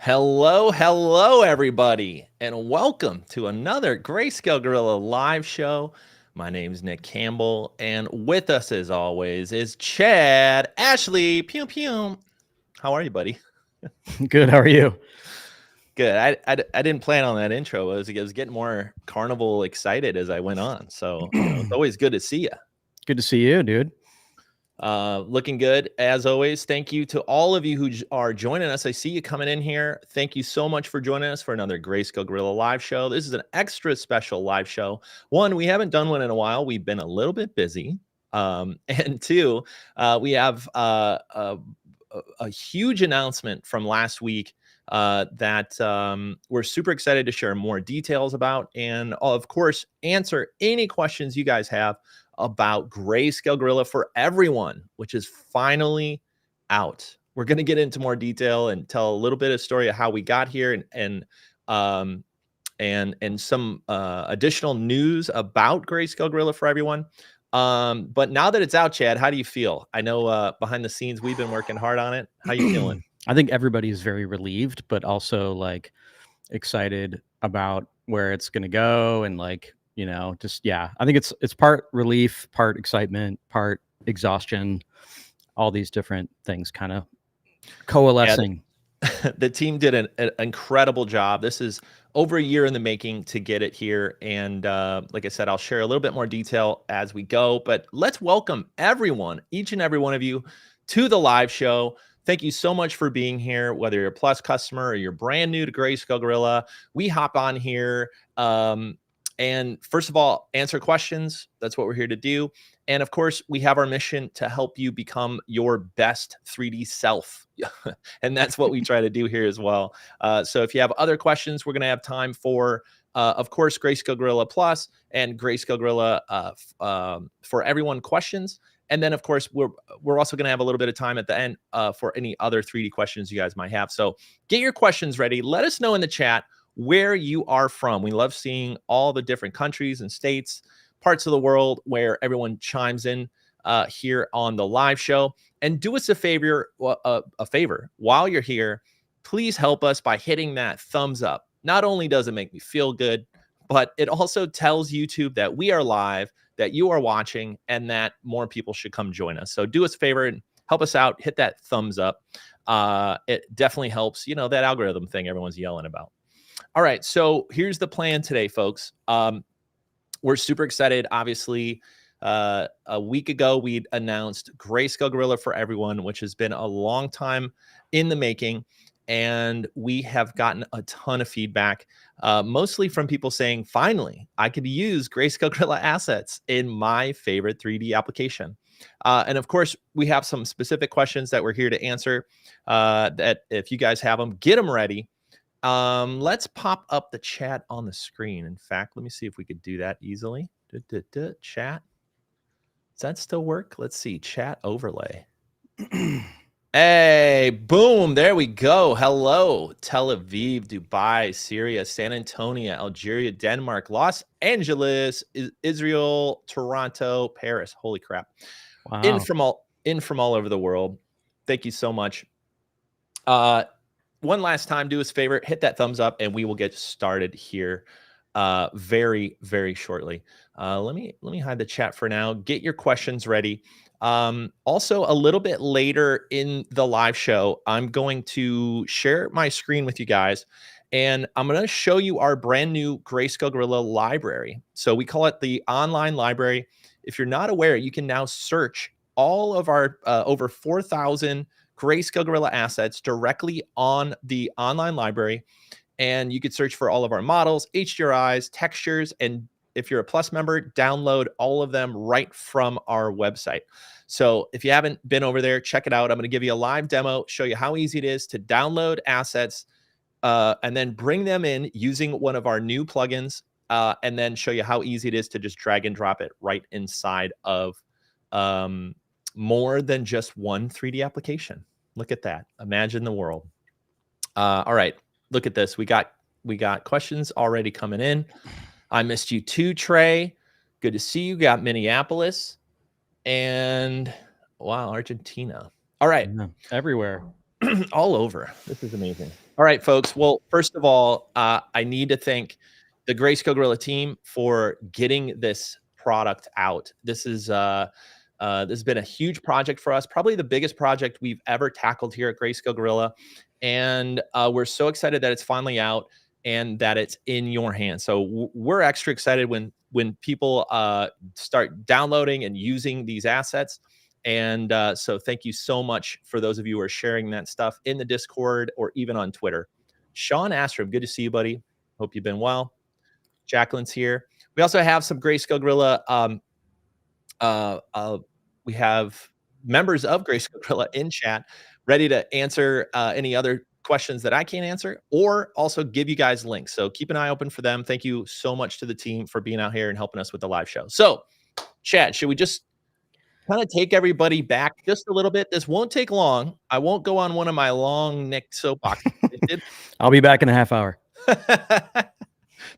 Hello, everybody, and welcome to another Greyscalegorilla live show. My name's Nick Campbell, and with us, as always, is Chad Ashley. Pew pew. How are you, buddy? Good. How are you? Good. I didn't plan on that intro. I was getting more carnival excited as I went on. So it's always good to see you. Good to see you, dude. Looking good as always. Thank you to all of you who are joining us. I see you coming in here. Thank you so much for joining us for another Greyscalegorilla live show. This is an extra special live show. One, we haven't done one in a while. We've been a little bit busy. And two, we have a huge announcement from last week that we're super excited to share more details about, and of course, answer any questions you guys have about Greyscalegorilla For Everyone, which is finally out. We're going to get into more detail and tell a little bit of story of how we got here and some additional news about Greyscalegorilla For Everyone. But now that it's out, Chad, how do you feel? I know behind the scenes we've been working hard on it. How you feeling? I think everybody is very relieved, but also like excited about where it's going to go, and I think it's part relief, part excitement, part exhaustion, all these different things kind of coalescing. The team did an incredible job. This is over a year in the making to get it here. And like I said, I'll share a little bit more detail as we go. But let's welcome everyone, each and every one of you, to the live show. Thank you so much for being here, whether you're a Plus customer or you're brand new to Greyscalegorilla. We hop on here. And first of all, answer questions. That's what we're here to do. And of course, we have our mission to help you become your best 3D self. And that's what we try to do here as well. So if you have other questions, we're going to have time for, of course, Greyscalegorilla Plus and Greyscalegorilla For Everyone questions. And then, of course, we're also going to have a little bit of time at the end for any other 3D questions you guys might have. So get your questions ready. Let us know in the chat where you are from. We love seeing all the different countries and states, parts of the world where everyone chimes in here on the live show. And do us a favor while you're here. Please help us by hitting that thumbs up. Not only does it make me feel good, but it also tells YouTube that we are live, that you are watching, and that more people should come join us. So do us a favor and help us out. Hit that thumbs up. It definitely helps, that algorithm thing everyone's yelling about. All right, so here's the plan today, folks. We're super excited. Obviously, a week ago, we announced Greyscalegorilla For Everyone, which has been a long time in the making. And we have gotten a ton of feedback, mostly from people saying, finally, I could use Greyscalegorilla assets in my favorite 3D application. And of course, we have some specific questions that we're here to answer that if you guys have them, get them ready. Let's pop up the chat on the screen. In fact, let me see if we could do that easily. Chat. Does that still work? Let's see. Chat overlay. Hey, boom. There we go. Hello, Tel Aviv, Dubai, Syria, San Antonio, Algeria, Denmark, Los Angeles, Israel, Toronto, Paris. Holy crap. Wow. In from all over the world. Thank you so much. One last time, do us a favor, hit that thumbs up, and we will get started here very, very shortly. Let me hide the chat for now. Get your questions ready. Also, a little bit later in the live show, I'm going to share my screen with you guys, and I'm going to show you our brand new Greyscalegorilla library. So we call it the online library. If you're not aware, you can now search all of our over 4,000 Greyscalegorilla assets directly on the online library. And you could search for all of our models, HDRIs, textures, and if you're a Plus member, download all of them right from our website. So if you haven't been over there, check it out. I'm going to give you a live demo, show you how easy it is to download assets and then bring them in using one of our new plugins, and then show you how easy it is to just drag and drop it right inside of more than just one 3D application. Look at that. Imagine the world. All right. Look at this. We got questions already coming in. I missed you too, Trey. Good to see you. Got Minneapolis and wow, Argentina. All right. Yeah, everywhere. All over. This is amazing. All right, folks. Well, first of all, I need to thank the Greyscalegorilla team for getting this product out. This has been a huge project for us, probably the biggest project we've ever tackled here at Greyscalegorilla, and we're so excited that it's finally out and that it's in your hands. So we're extra excited when people start downloading and using these assets. And so thank you so much for those of you who are sharing that stuff in the Discord or even on Twitter. Sean Astrom, good to see you, buddy. Hope you've been well. Jacqueline's here. We also have some Greyscalegorilla. We have members of Greyscalegorilla in chat ready to answer any other questions that I can't answer, or also give you guys links. So keep an eye open for them. Thank you so much to the team for being out here and helping us with the live show. So, Chad, should we just kind of take everybody back just a little bit? This won't take long. I won't go on one of my long neck soapboxes. I'll be back in a half hour.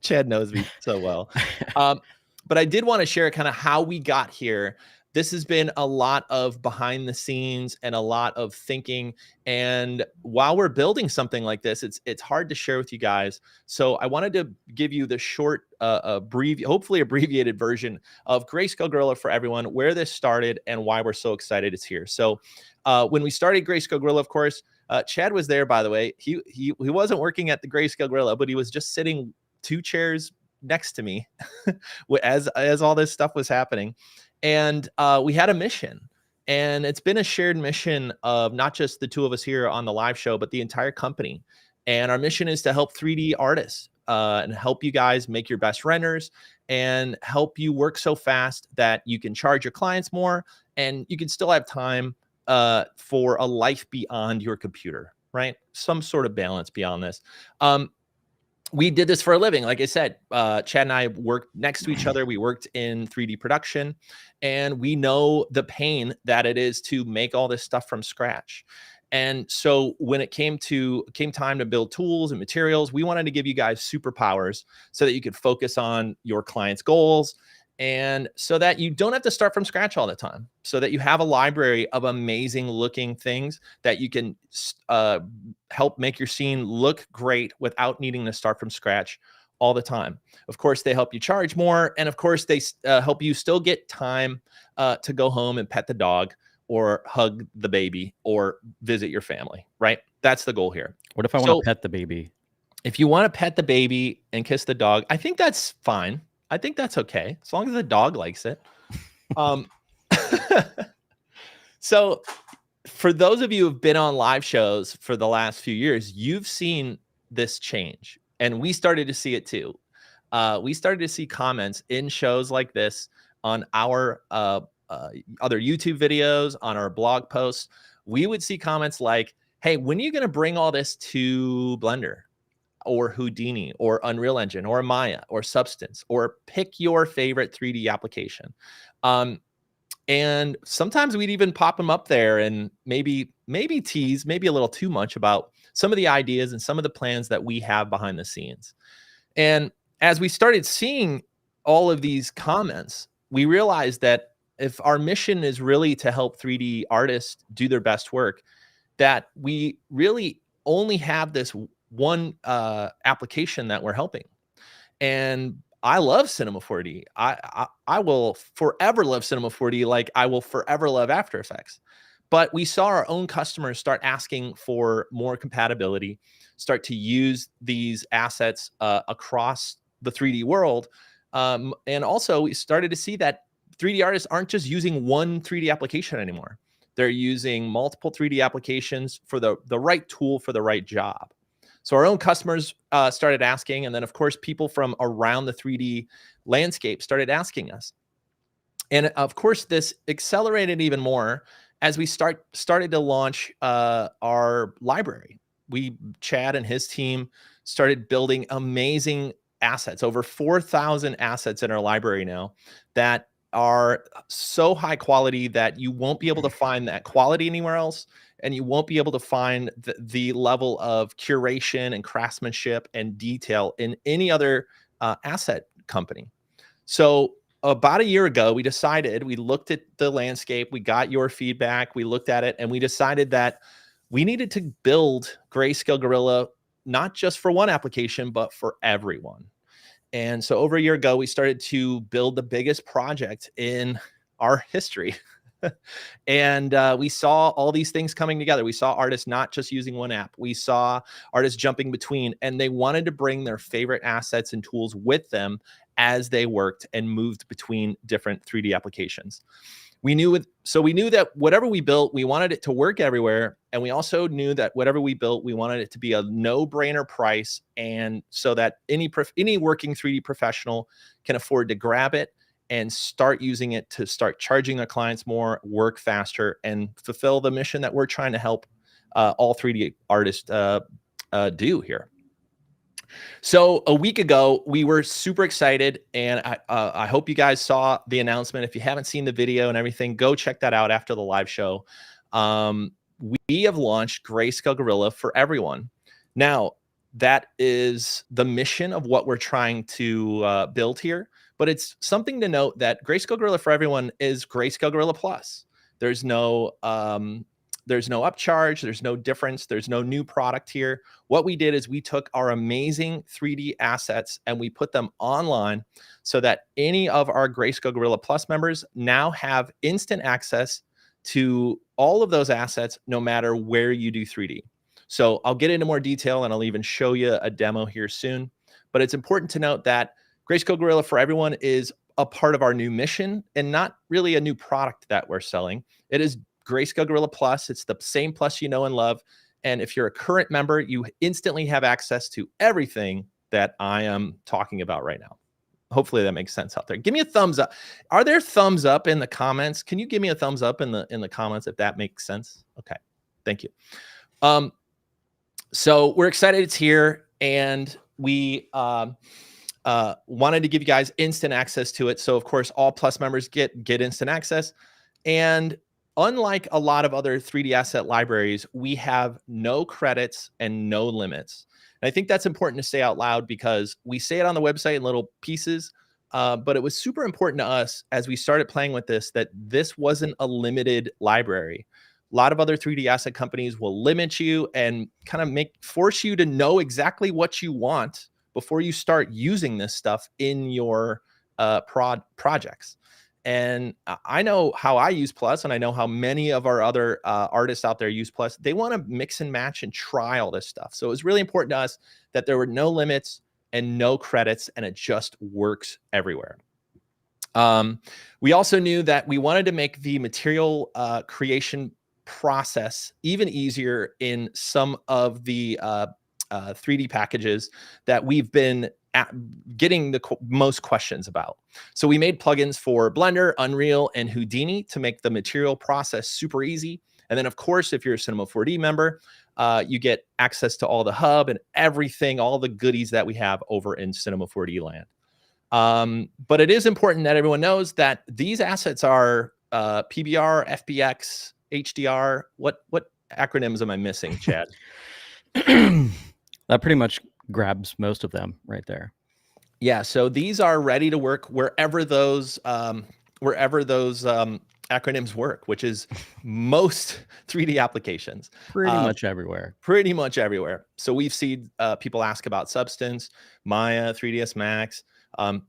Chad knows me so well. But I did want to share kind of how we got here. This has been a lot of behind the scenes and a lot of thinking. And while we're building something like this, it's hard to share with you guys. So I wanted to give you the short, hopefully abbreviated version of Greyscalegorilla for Everyone, where this started and why we're so excited it's here. So when we started Greyscalegorilla, of course, Chad was there, by the way. He wasn't working at the Greyscalegorilla, but he was just sitting 2 chairs next to me as all this stuff was happening. And we had a mission, and it's been a shared mission of not just the 2 of us here on the live show, but the entire company. And our mission is to help 3D artists and help you guys make your best renders and help you work so fast that you can charge your clients more and you can still have time for a life beyond your computer, right? Some sort of balance beyond this. We did this for a living. Like I said, Chad and I worked next to each other. We worked in 3D production, and we know the pain that it is to make all this stuff from scratch. And so when it came time to build tools and materials, we wanted to give you guys superpowers so that you could focus on your clients' goals, and so that you don't have to start from scratch all the time, so that you have a library of amazing looking things that you can help make your scene look great without needing to start from scratch all the time. Of course, they help you charge more, and of course, they help you still get time to go home and pet the dog or hug the baby or visit your family, right? That's the goal here. What if I want to pet the baby? If you want to pet the baby and kiss the dog, I think that's fine. I think that's okay, as long as the dog likes it. So for those of you who've been on live shows for the last few years, you've seen this change, and we started to see it too. We started to see comments in shows like this on our other YouTube videos, on our blog posts. We would see comments like, hey, when are you going to bring all this to Blender or Houdini or Unreal Engine or Maya or Substance, or pick your favorite 3D application? And sometimes we'd even pop them up there and maybe tease, maybe a little too much about some of the ideas and some of the plans that we have behind the scenes. And as we started seeing all of these comments, we realized that if our mission is really to help 3D artists do their best work, that we really only have this one application that we're helping. And I love Cinema 4D. I will forever love Cinema 4D like I will forever love After Effects. But we saw our own customers start asking for more compatibility, start to use these assets across the 3D world. And also we started to see that 3D artists aren't just using one 3D application anymore. They're using multiple 3D applications for the right tool for the right job. So our own customers started asking, and then of course people from around the 3D landscape started asking us. And of course this accelerated even more as we started to launch our library. Chad and his team started building amazing assets, over 4,000 assets in our library now that are so high quality that you won't be able to find that quality anywhere else. And you won't be able to find the level of curation and craftsmanship and detail in any other asset company. So about a year ago, we looked at the landscape, we got your feedback, we looked at it, and we decided that we needed to build Greyscalegorilla not just for one application, but for everyone. And so over a year ago, we started to build the biggest project in our history. And we saw all these things coming together. We saw artists not just using one app. We saw artists jumping between, and they wanted to bring their favorite assets and tools with them as they worked and moved between different 3D applications. We knew that whatever we built, we wanted it to work everywhere. And we also knew that whatever we built, we wanted it to be a no-brainer price. And so that any working 3D professional can afford to grab it and start using it to start charging their clients more, work faster, and fulfill the mission that we're trying to help all 3D artists do here. So a week ago, we were super excited, and I hope you guys saw the announcement. If you haven't seen the video and everything, go check that out after the live show. We have launched Greyscalegorilla For Everyone. Now, that is the mission of what we're trying to build here. But it's something to note that Greyscalegorilla For Everyone is Greyscalegorilla Plus. There's no upcharge. There's no difference. There's no new product here. What we did is we took our amazing 3D assets and we put them online so that any of our Greyscalegorilla Plus members now have instant access to all of those assets, no matter where you do 3D. So I'll get into more detail and I'll even show you a demo here soon. But it's important to note that Greyscalegorilla For Everyone is a part of our new mission and not really a new product that we're selling. It is Greyscalegorilla Plus. It's the same Plus you know and love. And if you're a current member, you instantly have access to everything that I am talking about right now. Hopefully that makes sense out there. Give me a thumbs up. Are there thumbs up in the comments? Can you give me a thumbs up in the comments if that makes sense? Okay, thank you. So we're excited it's here, and we wanted to give you guys instant access to it. So of course, all Plus members get instant access. And unlike a lot of other 3D asset libraries, we have no credits and no limits. And I think that's important to say out loud because we say it on the website in little pieces, but it was super important to us as we started playing with this, that this wasn't a limited library. A lot of other 3D asset companies will limit you and kind of force you to know exactly what you want before you start using this stuff in your projects. And I know how I use Plus, and I know how many of our other artists out there use Plus. They want to mix and match and try all this stuff. So it was really important to us that there were no limits and no credits, and it just works everywhere. We also knew that we wanted to make the material creation process even easier in some of the 3D packages that we've been getting the most questions about. So we made plugins for Blender, Unreal, and Houdini to make the material process super easy. And then, of course, if you're a Cinema 4D member, you get access to all the hub and everything, all the goodies that we have over in Cinema 4D land. But it is important that everyone knows that these assets are PBR, FBX, HDR. What acronyms am I missing, Chad? That pretty much grabs most of them right there. Yeah, so these are ready to work wherever those acronyms work, which is most 3D applications. Pretty much everywhere. Pretty much everywhere. So we've seen people ask about Substance, Maya, 3ds Max, and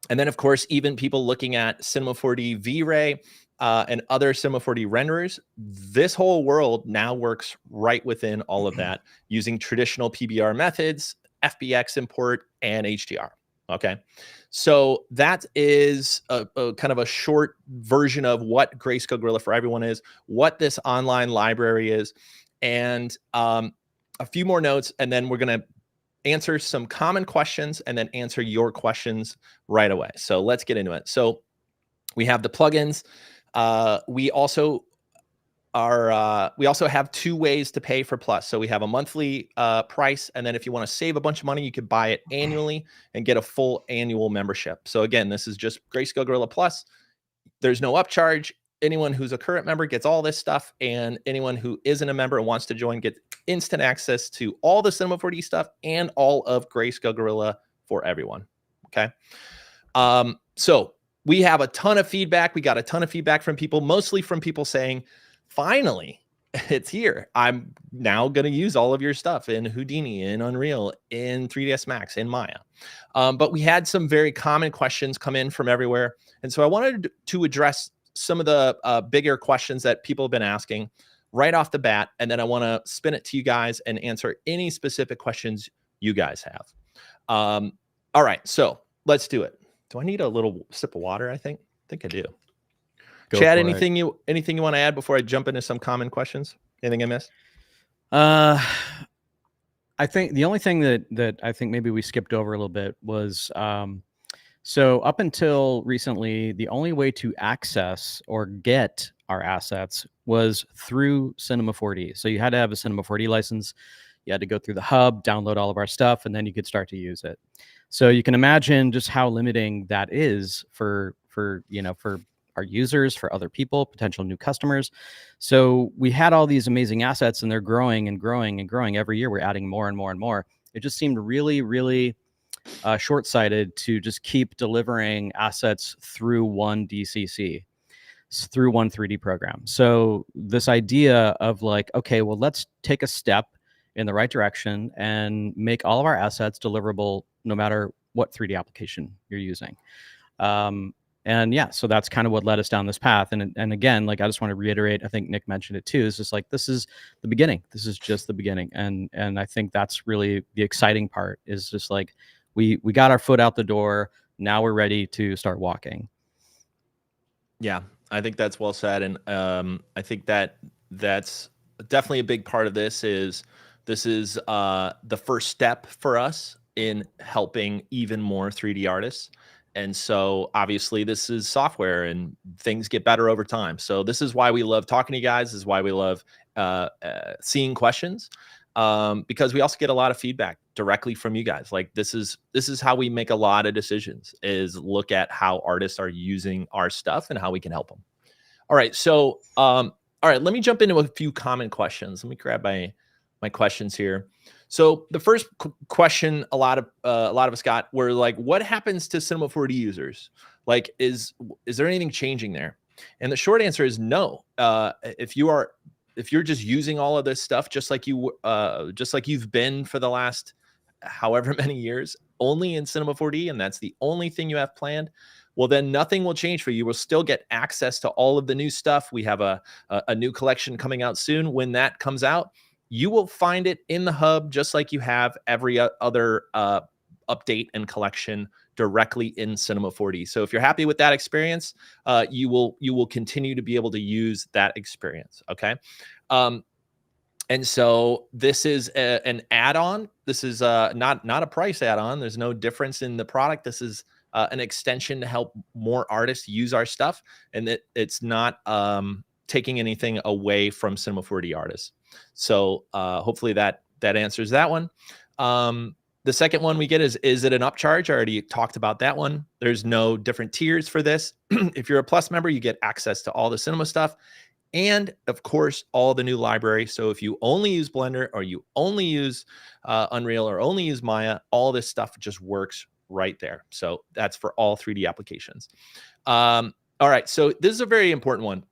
then of course even people looking at Cinema 4D V-Ray and other Cinema 4D renderers. This whole world now works right within all of that using traditional PBR methods, FBX import, and HDR. Okay, so that is a kind of a short version of what Greyscalegorilla For Everyone is, what this online library is, and a few more notes, and then we're going to answer some common questions and then answer your questions right away. So let's get into it. So we have the plugins. We also have two ways to pay for Plus. So we have a monthly price, and then if you want to save a bunch of money, you could buy it annually and get a full annual membership. So again, this is just Greyscalegorilla Plus. There's no upcharge. Anyone who's a current member gets all this stuff, and anyone who isn't a member and wants to join gets instant access to all the Cinema 4D stuff and all of Greyscalegorilla For Everyone. Okay. So we have a ton of feedback. We got a ton of feedback from people, mostly from people saying, finally, it's here. I'm now going to use all of your stuff in Houdini, in Unreal, in 3ds Max, in Maya. But we had some very common questions come in from everywhere. And so I wanted to address some of the bigger questions that people have been asking right off the bat. And then I want to spin it to you guys and answer any specific questions you guys have. All right, so let's do it. Do I need a little sip of water? I think I do. Go Chad, for anything you want to add before I jump into some common questions? Anything I missed? I think the only thing that I think maybe we skipped over a little bit was so up until recently, the only way to access or get our assets was through Cinema 4D. So you had to have a Cinema 4D license. You had to go through the hub, download all of our stuff, and then you could start to use it. So you can imagine just how limiting that is for our users, for other people, potential new customers. So we had all these amazing assets, and they're growing and growing and growing every year. We're adding more and more and more. It just seemed really, really short-sighted to just keep delivering assets through one DCC, through one 3D program. So this idea of like, okay, well, let's take a step in the right direction and make all of our assets deliverable no matter what 3D application you're using. And yeah, so that's kind of what led us down this path. And again, like, I just want to reiterate, I think Nick mentioned it too. It's just like, this is the beginning. This is just the beginning. And I think that's really the exciting part, is just like, we got our foot out the door. Now we're ready to start walking. Yeah, I think that's well said. And I think that's definitely a big part of this is the first step for us in helping even more 3D artists. And so obviously this is software and things get better over time. So this is why we love talking to you guys. This is why we love seeing questions, because we also get a lot of feedback directly from you guys. Like, this is how we make a lot of decisions, is look at how artists are using our stuff and how we can help them. All right. So, all right, let me jump into a few common questions. Let me grab my questions here. So the first question a lot of us got were like, what happens to Cinema 4D users? Like, is there anything changing there? And the short answer is no. If you're just using all of this stuff just like you've been for the last however many years, only in Cinema 4D, and that's the only thing you have planned, well, then nothing will change for you. We'll still get access to all of the new stuff. We have a new collection coming out soon. When that comes out, you will find it in the hub, just like you have every other update and collection directly in Cinema 4D. So if you're happy with that experience, you will continue to be able to use that experience. Okay. And so this is an add-on. This is not a price add-on. There's no difference in the product. This is an extension to help more artists use our stuff, and it's not taking anything away from Cinema 4D artists. So hopefully that answers that one. The second one we get is it an upcharge? I already talked about that one. There's no different tiers for this. If you're a Plus member, you get access to all the cinema stuff, and of course, all the new library. So if you only use Blender, or you only use Unreal, or only use Maya, all this stuff just works right there. So that's for all 3D applications. All right, so this is a very important one.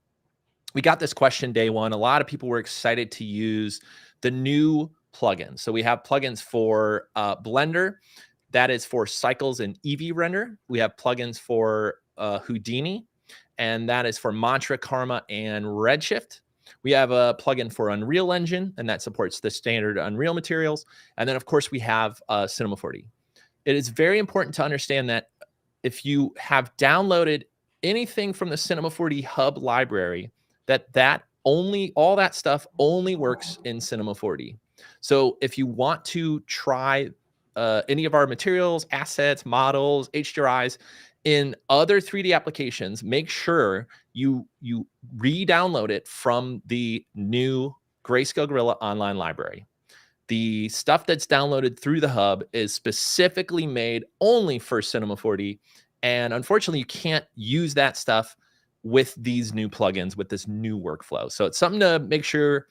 We got this question day one. A lot of people were excited to use the new plugins. So we have plugins for Blender. That is for Cycles and Eevee Render. We have plugins for Houdini, and that is for Mantra, Karma, and Redshift. We have a plugin for Unreal Engine, and that supports the standard Unreal materials. And then, of course, we have Cinema 4D. It is very important to understand that if you have downloaded anything from the Cinema 4D Hub library, all that stuff only works in Cinema 4D. So if you want to try any of our materials, assets, models, HDRIs in other 3D applications, make sure you re-download it from the new Greyscalegorilla online library. The stuff that's downloaded through the hub is specifically made only for Cinema 4D. And unfortunately, you can't use that stuff with these new plugins, with this new workflow. So it's something to make sure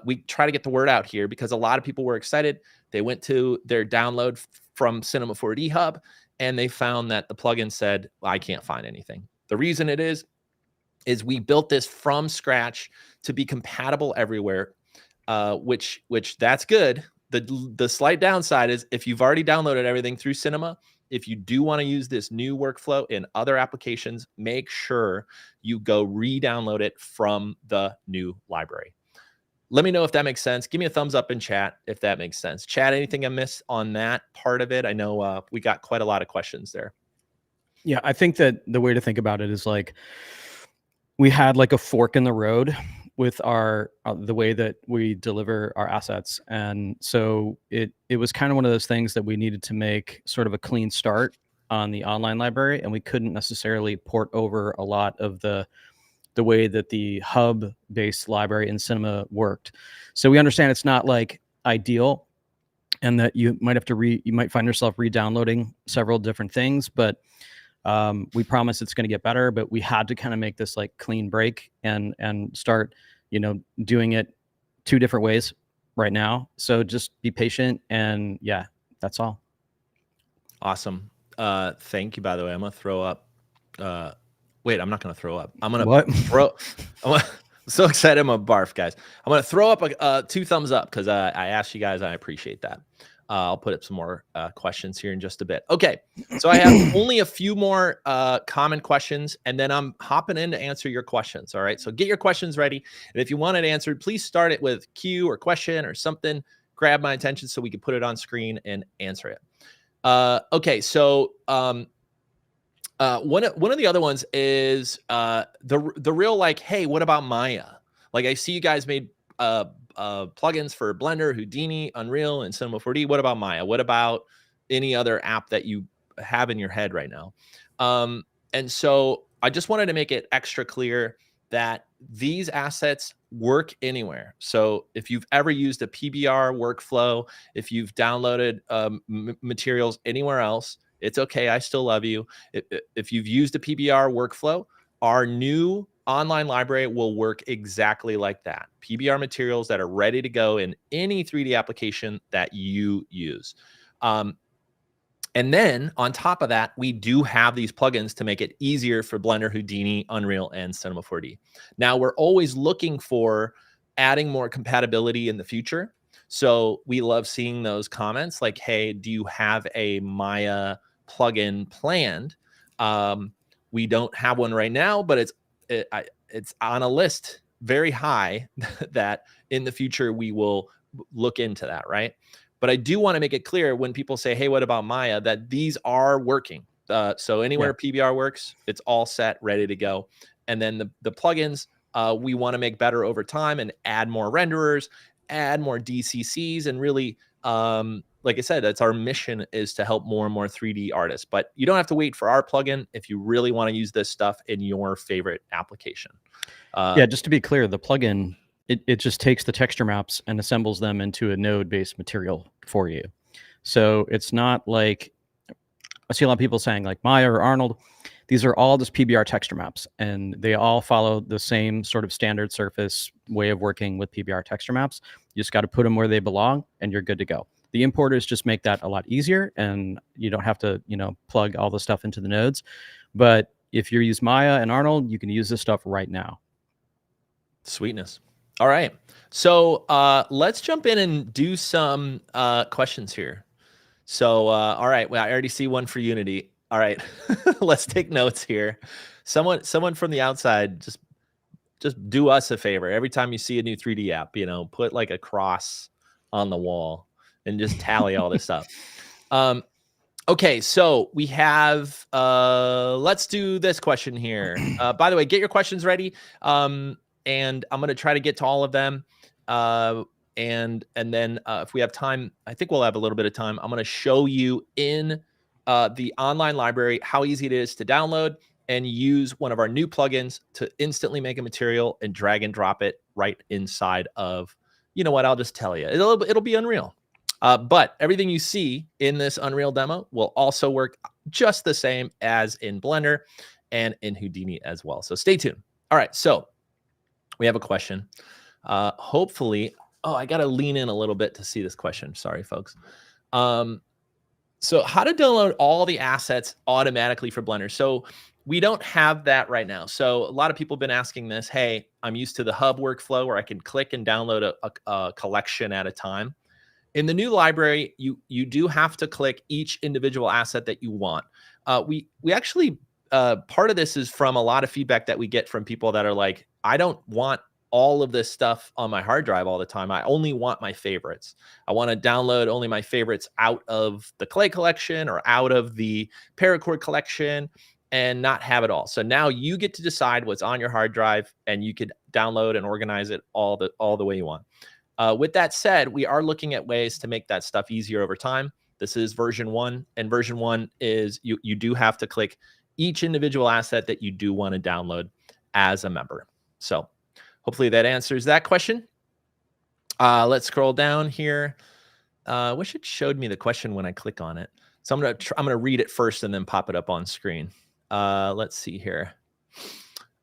we try to get the word out here, because a lot of people were excited. They went to their download from Cinema 4D Hub, and they found that the plugin said, well, I can't find anything. The reason it is is we built this from scratch to be compatible everywhere, which that's good. The slight downside is if you've already downloaded everything through Cinema, if you do want to use this new workflow in other applications, make sure you go re-download it from the new library. Let me know if that makes sense. Give me a thumbs up in chat if that makes sense. Chat, anything I missed on that part of it? I know we got quite a lot of questions there. Yeah, I think that the way to think about it is like we had like a fork in the road with our the way that we deliver our assets, and so it was kind of one of those things that we needed to make sort of a clean start on the online library, and we couldn't necessarily port over a lot of the way that the hub based library in Cinema worked. So we understand it's not like ideal, and that you might have to you might find yourself re-downloading several different things, but we promise it's going to get better. But we had to kind of make this like clean break and start, doing it 2 different ways right now. So just be patient, and yeah, that's all. Awesome. Thank you, by the way. I'm gonna throw up wait, I'm not gonna throw up. I'm gonna throw I'm so excited. I'm gonna barf, guys. I'm gonna throw up 2 thumbs up because I asked you guys. I appreciate that. I'll put up some more questions here in just a bit. Okay, so I have only a few more common questions, and then I'm hopping in to answer your questions. All right, so get your questions ready, and if you want it answered, please start it with Q or question or something. Grab my attention so we can put it on screen and answer it. Okay, so one of the other ones is the real like, hey, what about Maya? Like I see you guys made plugins for Blender, Houdini, Unreal, and Cinema 4D. What about Maya? What about any other app that you have in your head right now? And so I just wanted to make it extra clear that these assets work anywhere. So if you've ever used a PBR workflow, if you've downloaded materials anywhere else, it's okay. I still love you. If you've used a PBR workflow, our new online library will work exactly like that. PBR materials that are ready to go in any 3D application that you use. And then on top of that, we do have these plugins to make it easier for Blender, Houdini, Unreal, and Cinema 4D. Now, we're always looking for adding more compatibility in the future. So we love seeing those comments like, hey, do you have a Maya plugin planned? We don't have one right now, but it's on a list very high that in the future we will look into that, right? But I do want to make it clear when people say, hey, what about Maya, that these are working. So anywhere PBR works, it's all set, ready to go. And then the plugins, we want to make better over time and add more renderers, add more DCCs, and really, like I said, that's our mission, is to help more and more 3D artists. But you don't have to wait for our plugin if you really want to use this stuff in your favorite application. Yeah, just to be clear, the plugin, it just takes the texture maps and assembles them into a node-based material for you. So it's not like, I see a lot of people saying like Maya or Arnold. These are all just PBR texture maps, and they all follow the same sort of standard surface way of working with PBR texture maps. You just got to put them where they belong, and you're good to go. The importers just make that a lot easier, and you don't have to, plug all the stuff into the nodes. But if you use Maya and Arnold, you can use this stuff right now. Sweetness. All right. So let's jump in and do some questions here. So, all right. Well, I already see one for Unity. All right. Let's take notes here. Someone from the outside, just do us a favor. Every time you see a new 3D app, put like a cross on the wall and just tally all this stuff. Okay, so we have, let's do this question here. By the way, get your questions ready. And I'm going to try to get to all of them. And then if we have time, I think we'll have a little bit of time. I'm going to show you in the online library how easy it is to download and use one of our new plugins to instantly make a material and drag and drop it right inside of, you know what, I'll just tell you. It'll be Unreal. But everything you see in this Unreal demo will also work just the same as in Blender and in Houdini as well. So stay tuned. All right, so we have a question. Hopefully, I got to lean in a little bit to see this question. Sorry, folks. So how to download all the assets automatically for Blender. So we don't have that right now. So a lot of people have been asking this. Hey, I'm used to the hub workflow where I can click and download a collection at a time. In the new library, you do have to click each individual asset that you want. We actually part of this is from a lot of feedback that we get from people that are like, I don't want all of this stuff on my hard drive all the time. I only want my favorites. I want to download only my favorites out of the clay collection or out of the paracord collection and not have it all. So now you get to decide what's on your hard drive, and you could download and organize it all the way you want. With that said, we are looking at ways to make that stuff easier over time. This is version 1, and version 1 is you do have to click each individual asset that you do want to download as a member. So hopefully that answers that question. Let's scroll down here. Wish it showed me the question when I click on it. So I'm gonna read it first and then pop it up on screen. Let's see here.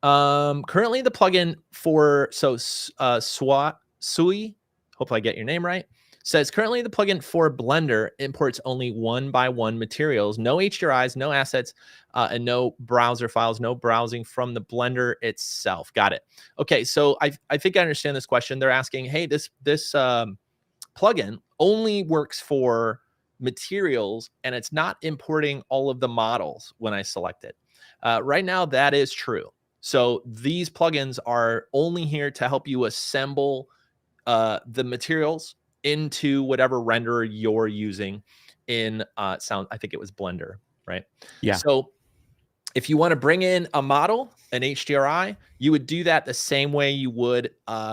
Currently the plugin for Sui, hopefully I get your name right, says currently the plugin for Blender imports only 1x1 materials, no HDRIs, no assets, and no browser files, no browsing from the Blender itself. Got it. Okay, so I think I understand this question. They're asking, hey, this plugin only works for materials, and it's not importing all of the models when I select it. Right now, that is true. So these plugins are only here to help you assemble the materials into whatever renderer you're using in I think it was Blender, right? Yeah. So if you want to bring in a model, an HDRI, you would do that the same way you would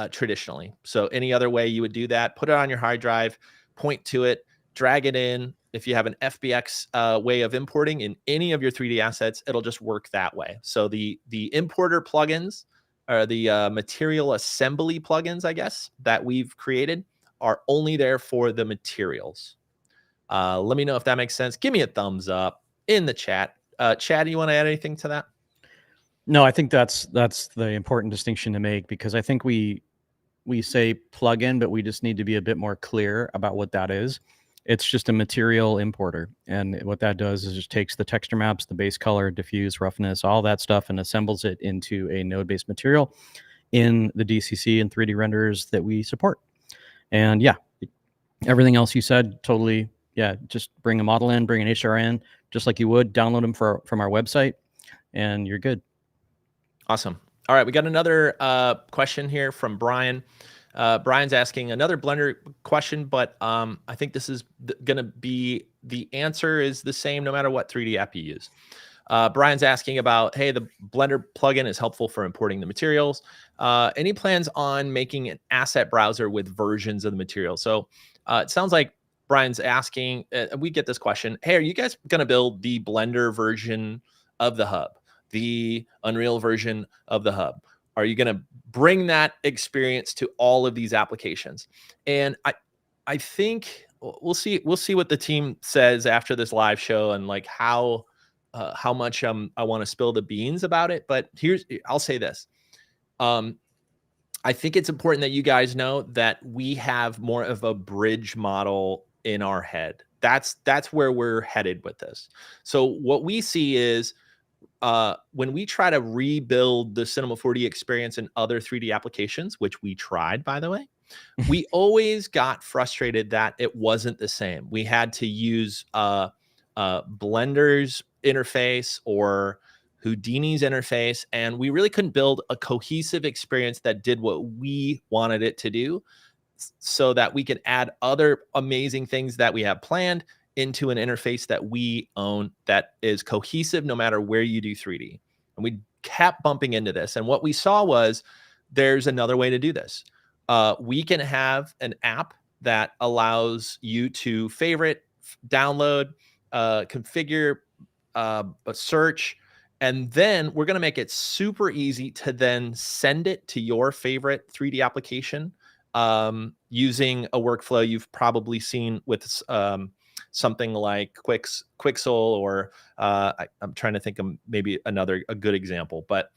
traditionally. So any other way you would do that, put it on your hard drive, point to it, drag it in. If you have an FBX way of importing in any of your 3D assets, it'll just work that way. So the importer plugins, or the material assembly plugins, I guess, that we've created are only there for the materials. Let me know if that makes sense. Give me a thumbs up in the chat. Chad, you want to add anything to that? No, I think that's the important distinction to make, because I think we say plugin, but we just need to be a bit more clear about what that is. It's just a material importer, and what that does is just takes the texture maps, the base color, diffuse, roughness, all that stuff, and assembles it into a node-based material in the DCC and 3D renderers that we support. And yeah, everything else you said, totally. Yeah, just bring a model in, bring an HDR in, just like you would, download them from our website, and you're good. Awesome. All right, we got another question here from Brian. Brian's asking another Blender question, but I think this is going to be, the answer is the same no matter what 3D app you use. Brian's asking about, hey, the Blender plugin is helpful for importing the materials. Any plans on making an asset browser with versions of the material? So it sounds like Brian's asking, we get this question, hey, are you guys going to build the Blender version of the hub, the Unreal version of the hub? Are you going to bring that experience to all of these applications? And I think we'll see what the team says after this live show, and like how much I want to spill the beans about it. But I'll say this. I think it's important that you guys know that we have more of a bridge model in our head. That's where we're headed with this. So what we see is, when we try to rebuild the Cinema 4D experience in other 3D applications, which we tried, by the way, we always got frustrated that it wasn't the same. We had to use Blender's interface or Houdini's interface, and we really couldn't build a cohesive experience that did what we wanted it to do, so that we could add other amazing things that we have planned into an interface that we own that is cohesive no matter where you do 3D. And we kept bumping into this. And what we saw was there's another way to do this. We can have an app that allows you to favorite, download, configure, search, and then we're going to make it super easy to then send it to your favorite 3D application using a workflow you've probably seen with something like Quixel, or I'm trying to think of maybe a good example, but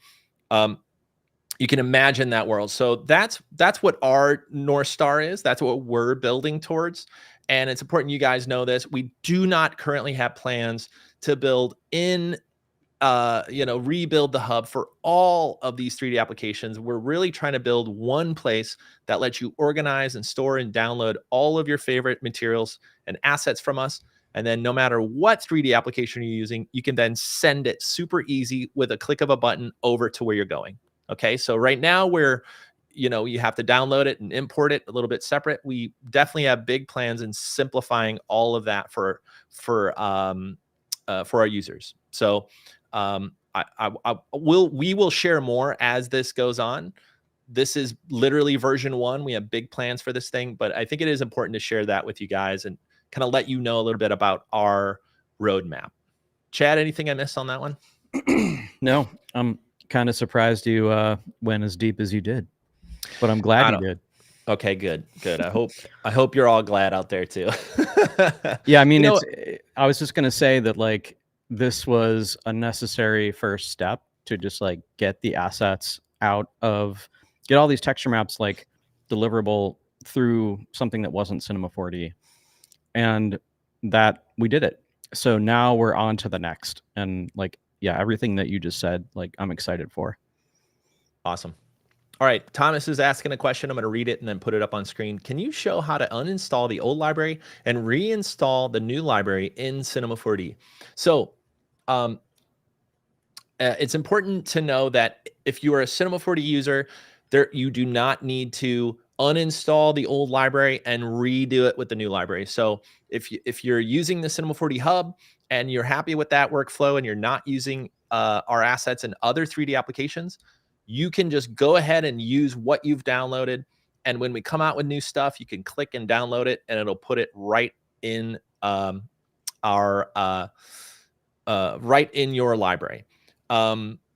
you can imagine that world. So that's what our North Star is. That's what we're building towards. And it's important you guys know this. We do not currently have plans to build in rebuild the hub for all of these 3D applications. We're really trying to build one place that lets you organize and store and download all of your favorite materials and assets from us. And then no matter what 3D application you're using, you can then send it super easy with a click of a button over to where you're going. Okay, so right now you have to download it and import it a little bit separate. We definitely have big plans in simplifying all of that for our users. So we will share more as this goes on. This is literally version 1. We have big plans for this thing, but I think it is important to share that with you guys and kind of let you know a little bit about our roadmap. Chad, anything I missed on that one? No, I'm kind of surprised you went as deep as you did, but I'm glad you did. Okay, good. I hope you're all glad out there too. Yeah, I mean, I was just gonna say that like this was a necessary first step to just like get the assets out of, get all these texture maps like deliverable through something that wasn't Cinema 4D, and that we did it. So now we're on to the next, and like, yeah, everything that you just said, like I'm excited for. Awesome. All right, Thomas is asking a question. I'm going to read it and then put it up on screen. Can you show how to uninstall the old library and reinstall the new library in Cinema 4D? So it's important to know that if you are a Cinema 4D user, you do not need to uninstall the old library and redo it with the new library. So if you're using the Cinema 4D hub and you're happy with that workflow and you're not using our assets in other 3D applications, you can just go ahead and use what you've downloaded. And when we come out with new stuff, you can click and download it and it'll put it right in right in your library.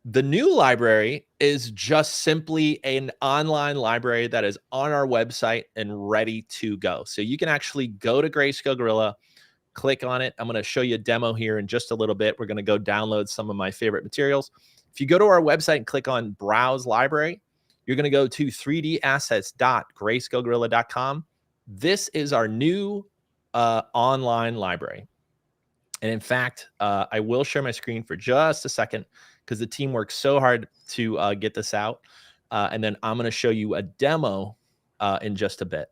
The new library is just simply an online library that is on our website and ready to go. So you can actually go to Greyscalegorilla, click on it. I'm going to show you a demo here in just a little bit. We're going to go download some of my favorite materials. If you go to our website and click on Browse Library, you're going to go to 3dassets.greyscalegorilla.com. This is our new online library. And in fact, I will share my screen for just a second because the team worked so hard to get this out. And then I'm going to show you a demo in just a bit.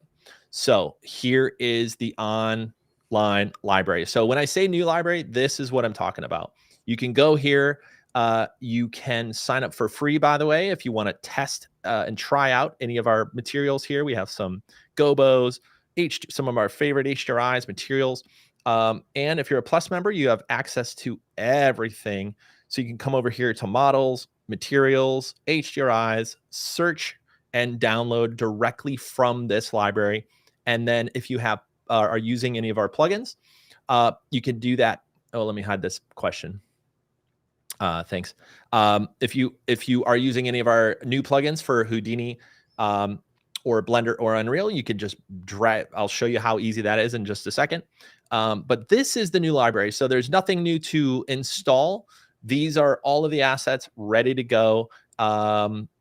So here is the online library. So when I say new library, this is what I'm talking about. You can go here. You can sign up for free, by the way, if you want to test and try out any of our materials here. We have some gobos, some of our favorite HDRIs materials. And if you're a Plus member, you have access to everything. So you can come over here to models, materials, HDRIs, search and download directly from this library. And then if you are using any of our plugins, you can do that. Oh, let me hide this question. Thanks. If you are using any of our new plugins for Houdini or Blender or Unreal, you can just drag. I'll show you how easy that is in just a second. But this is the new library. So there's nothing new to install. These are all of the assets ready to go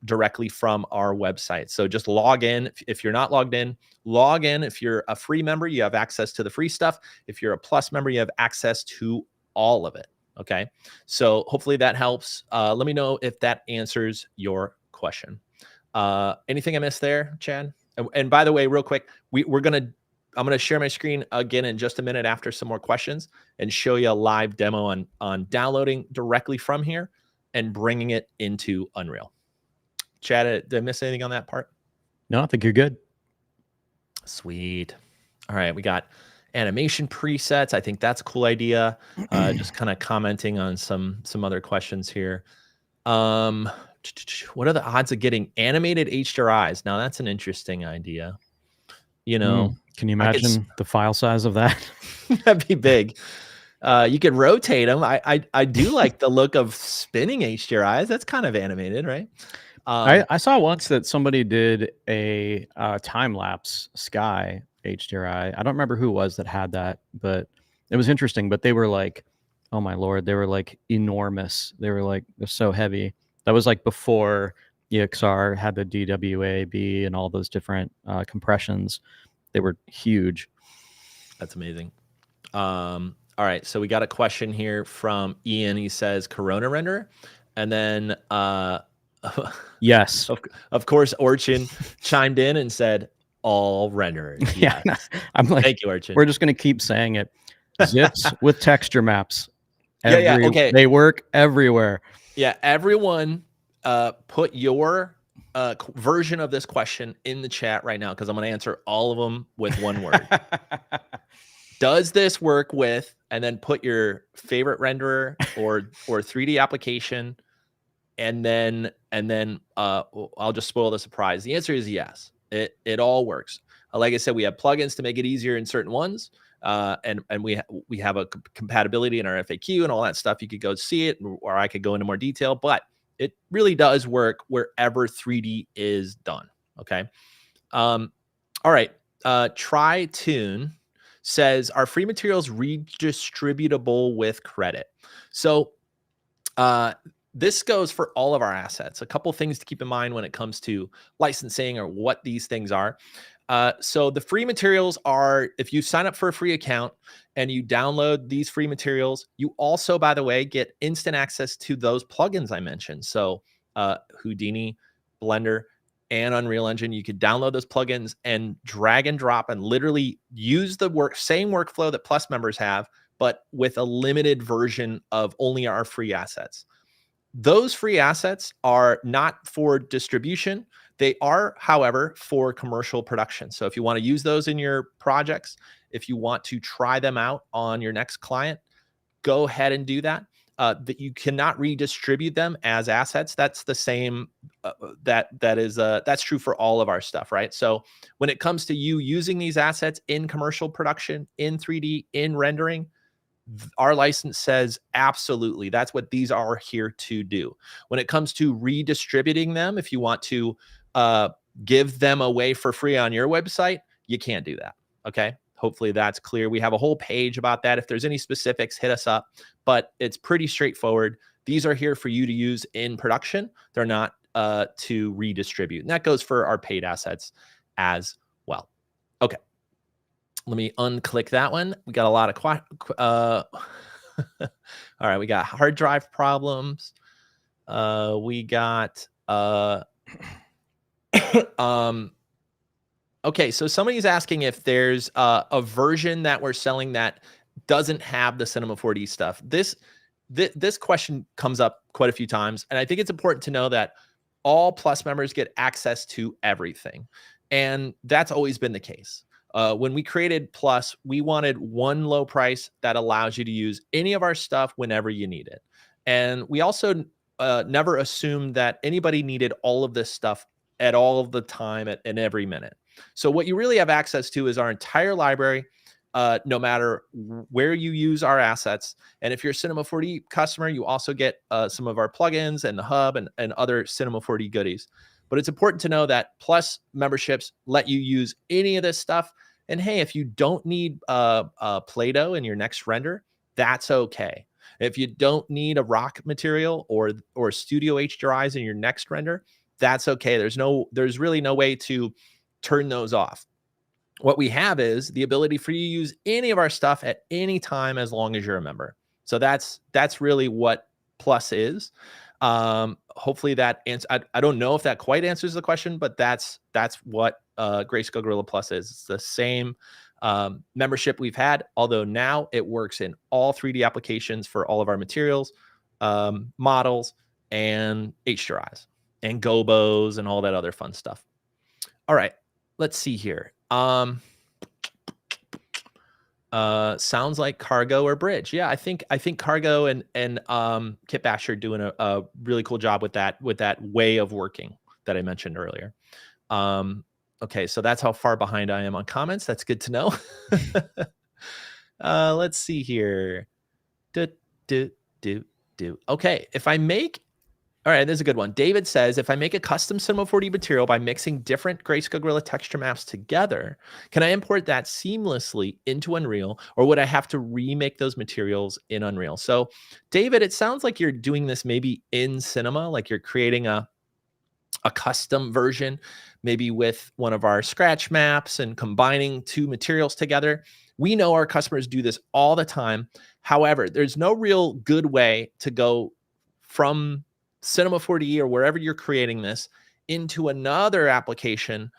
directly from our website. So just log in. If you're not logged in, log in. If you're a free member, you have access to the free stuff. If you're a Plus member, you have access to all of it. Okay, so hopefully that helps. Let me know if that answers your question. Anything I missed there, Chad? And by the way, real quick, I'm gonna share my screen again in just a minute after some more questions and show you a live demo on downloading directly from here and bringing it into Unreal. Chad, did I miss anything on that part? No, I think you're good. Sweet. All right, we got animation presets. I think that's a cool idea. Just kind of commenting on some other questions here. What are the odds of getting animated HDRIs? Now that's an interesting idea. Can you imagine the file size of that? That'd be big. You could rotate them. I do like the look of spinning HDRIs. That's kind of animated, right? I saw once that somebody did a time-lapse sky HDRI. I don't remember who it was that had that, but it was interesting. But they were like, oh my Lord, they were like enormous. They're so heavy. That was like before EXR had the DWAB and all those different compressions. They were huge. That's amazing. All All right, so we got a question here from Ian. He says Corona render, and then Yes. of course Orchin chimed in and said all renderers. Yeah, Yes. I'm like, Thank you, Orchin. we're just gonna keep saying it. Zips with texture maps. Yeah, okay. They work everywhere. Yeah, everyone, put your version of this question in the chat right now, because I'm going to answer all of them with one word. Does this work with, and then put your favorite renderer or 3D application, and then I'll just spoil the surprise. The answer is yes. It all works. Like I said, we have plugins to make it easier in certain ones, and we have a compatibility in our FAQ and all that stuff. You could go see it, or I could go into more detail, but it really does work wherever 3D is done. Okay. All right. TryTune says, are free materials redistributable with credit? So this goes for all of our assets. A couple things to keep in mind when it comes to licensing or what these things are. So the free materials are, if you sign up for a free account and you download these free materials, you also, by the way, get instant access to those plugins I mentioned. So Houdini, Blender, and Unreal Engine, you could download those plugins and drag and drop and literally use the same workflow that Plus members have, but with a limited version of only our free assets. Those free assets are not for distribution. They are, however, for commercial production. So if you want to use those in your projects, if you want to try them out on your next client, go ahead and do that. That you cannot redistribute them as assets. That's the same. That's true for all of our stuff, right? So when it comes to you using these assets in commercial production, in 3D, in rendering, our license says absolutely. That's what these are here to do. When it comes to redistributing them, if you want to give them away for free on your website, you can't do that. Okay. Hopefully that's clear. We have a whole page about that. If there's any specifics, hit us up, but it's pretty straightforward. These are here for you to use in production. They're not to redistribute. And that goes for our paid assets as well. Okay. Let me unclick that one. We got a lot of all right, we got hard drive problems. We got okay, so somebody's asking if there's a version that we're selling that doesn't have the Cinema 4D stuff. This question comes up quite a few times, and I think it's important to know that all Plus members get access to everything, and that's always been the case. When we created Plus, we wanted one low price that allows you to use any of our stuff whenever you need it. And we also never assumed that anybody needed all of this stuff at all of the time and every minute. So what you really have access to is our entire library, no matter where you use our assets. And if you're a Cinema 4D customer, you also get some of our plugins and the hub and other Cinema 4D goodies. But it's important to know that Plus memberships let you use any of this stuff. And hey, if you don't need Play-Doh in your next render, that's okay. If you don't need a rock material or studio HDRIs in your next render, that's okay. There's really no way to turn those off. What we have is the ability for you to use any of our stuff at any time as long as you're a member. So that's really what Plus is. Hopefully that answer. I don't know if that quite answers the question, but that's what Greyscalegorilla Plus is. It's the same membership we've had, although now it works in all 3D applications for all of our materials, models, and HDRIs, and gobos, and all that other fun stuff. All right, let's see here. Sounds like Cargo or Bridge. Yeah, I think Cargo and Kit Bash are doing a really cool job with that way of working that I mentioned earlier. Okay, so that's how far behind I am on comments. That's good to know. Let's see here. Okay, if I make, all right, this is a good one. David says, if I make a custom Cinema 4D material by mixing different Greyscalegorilla texture maps together, can I import that seamlessly into Unreal, or would I have to remake those materials in Unreal? So, David, it sounds like you're doing this maybe in Cinema, like you're creating a custom version, maybe with one of our scratch maps and combining two materials together. We know our customers do this all the time. However, there's no real good way to go from Cinema 4D or wherever you're creating this into another application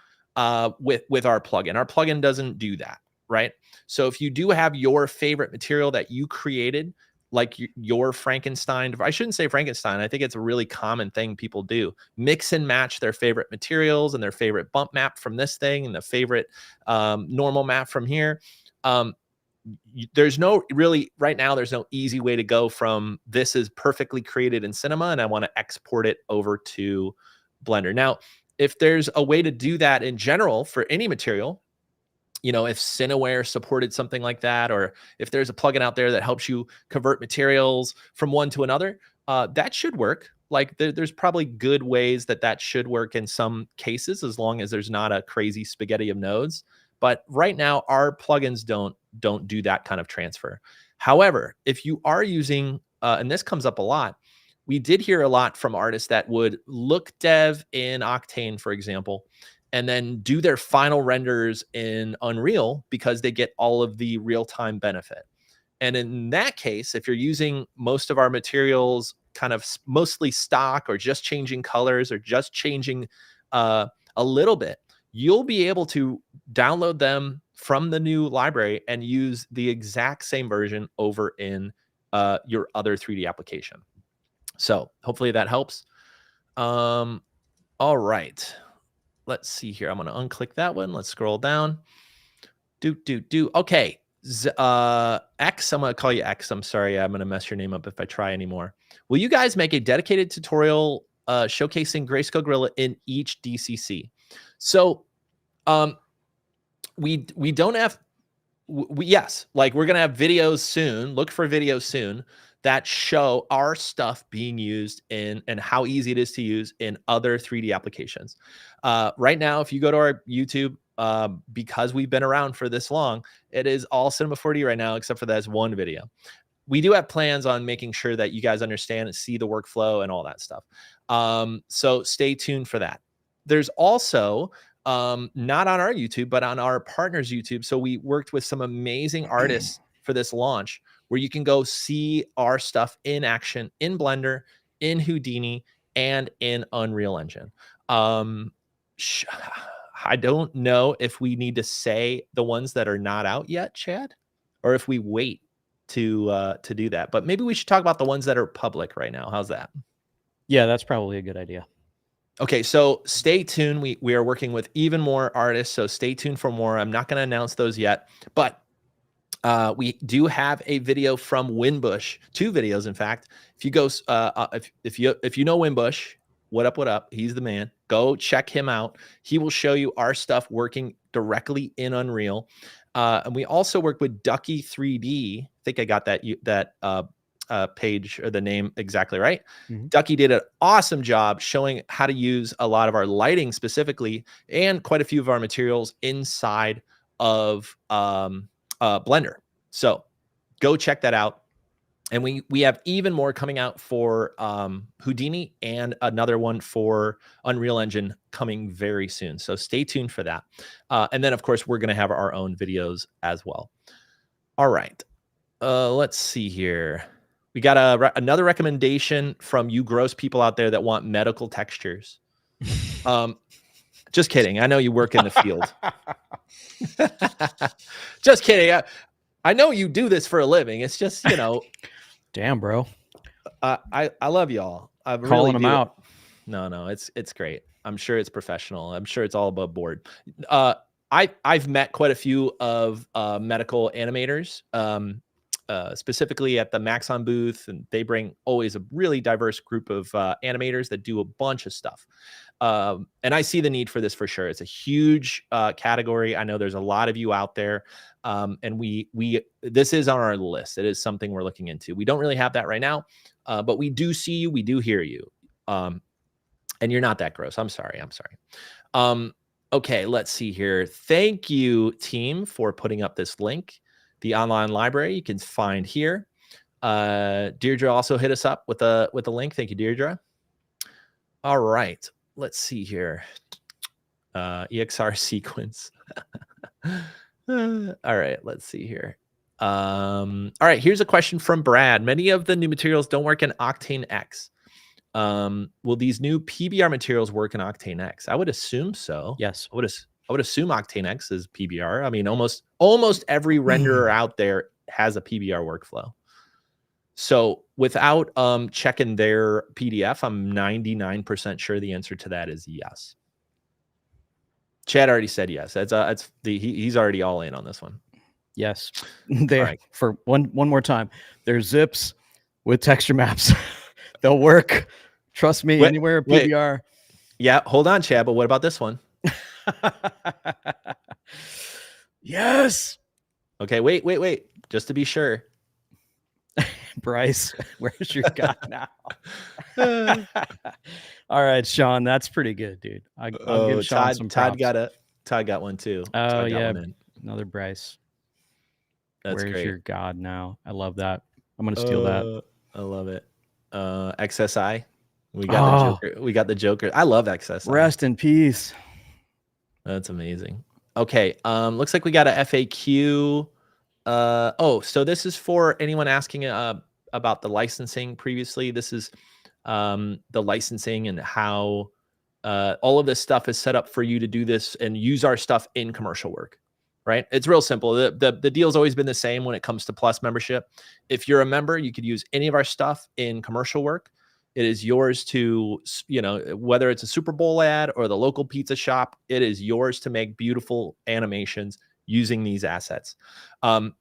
with our plugin. Our plugin doesn't do that, right? So if you do have your favorite material that you created, like your Frankenstein, I shouldn't say Frankenstein, I think it's a really common thing people do. Mix and match their favorite materials and their favorite bump map from this thing and the favorite normal map from here. There's no really, right now, there's no easy way to go from this is perfectly created in Cinema and I want to export it over to Blender. Now, if there's a way to do that in general for any material, you know, if Cineware supported something like that, or if there's a plugin out there that helps you convert materials from one to another, that should work. Like there's probably good ways that should work in some cases, as long as there's not a crazy spaghetti of nodes. But right now, our plugins don't do that kind of transfer. However, if you are using, and this comes up a lot, we did hear a lot from artists that would look dev in Octane, for example, and then do their final renders in Unreal because they get all of the real-time benefit. And in that case, if you're using most of our materials kind of mostly stock, or just changing colors, or just changing a little bit, you'll be able to download them from the new library and use the exact same version over in your other 3D application. So hopefully that helps. All right. Let's see here. I'm going to unclick that one. Let's scroll down. Okay. X, I'm going to call you X. I'm sorry. I'm going to mess your name up if I try anymore. Will you guys make a dedicated tutorial showcasing Greyscalegorilla in each DCC? So we don't have, yes, like we're going to have videos soon. Look for videos soon that show our stuff being used in, and how easy it is to use in other 3D applications. Right now, if you go to our YouTube, because we've been around for this long, it is all Cinema 4D right now, except for that one video. We do have plans on making sure that you guys understand and see the workflow and all that stuff. So stay tuned for that. There's also, not on our YouTube, but on our partners' YouTube. So we worked with some amazing artists for this launch, where you can go see our stuff in action in Blender, in Houdini, and in Unreal Engine. I don't know if we need to say the ones that are not out yet, Chad, or if we wait to do that. But maybe we should talk about the ones that are public right now. How's that? Yeah, that's probably a good idea. Okay, so stay tuned. We are working with even more artists, so stay tuned for more. I'm not going to announce those yet, but we do have a video from Winbush, 2 videos, in fact. If you go, if you know Winbush, what up? He's the man. Go check him out. He will show you our stuff working directly in Unreal. And we also work with Ducky 3D. I think I got that page or the name exactly right. Mm-hmm. Ducky did an awesome job showing how to use a lot of our lighting specifically, and quite a few of our materials inside of Blender. So go check that out. And we have even more coming out for Houdini, and another one for Unreal Engine coming very soon. So stay tuned for that. And then, of course, we're going to have our own videos as well. All right. Let's see here. We got another recommendation from you gross people out there that want medical textures. Just kidding. I know you work in the field. Just kidding. I know you do this for a living. It's just, you know. Damn, bro. I love y'all. I'm calling them out. No, it's great. I'm sure it's professional. I'm sure it's all above board. I've met quite a few of medical animators, specifically at the Maxon booth, and they bring always a really diverse group of animators that do a bunch of stuff. And I see the need for this for sure. It's a huge category. I know there's a lot of you out there. And this is on our list. It is something we're looking into. We don't really have that right now, but we do see you. We do hear you. And you're not that gross. I'm sorry. Okay, let's see here. Thank you, team, for putting up this link. The online library you can find here. Deirdre also hit us up with a link. Thank you, Deirdre. All right, let's see here. EXR sequence. All right, let's see here. All right, here's a question from Brad. Many of the new materials don't work in Octane X. Will these new PBR materials work in Octane X? I would assume so. Yes. I would assume Octane X is PBR. I mean, almost every renderer out there has a PBR workflow. So without checking their PDF, I'm 99% sure the answer to that is yes. Chad already said yes. He's already all in on this one. Yes. There, right. For one more time, there's zips with texture maps. They'll work. Trust me, anywhere PBR. Yeah, hold on, Chad, but what about this one? Yes. Okay, wait. Just to be sure. Bryce, where's your guy now? All right, Sean, that's pretty good, dude. I'll give Sean some props. Todd got one too. Oh, yeah, another Bryce. That's Where's great. your God now? I love that. I'm gonna steal that. I love it. XSI. We got the Joker. We got the Joker. I love XSI. Rest in peace. That's amazing. Okay. Looks like we got a FAQ. So this is for anyone asking about the licensing previously. This is the licensing and how all of this stuff is set up for you to do this and use our stuff in commercial work, right? It's real simple. The deal's always been the same when it comes to Plus membership. If you're a member, you could use any of our stuff in commercial work. It is yours to, whether it's a Super Bowl ad or the local pizza shop, it is yours to make beautiful animations using these assets. And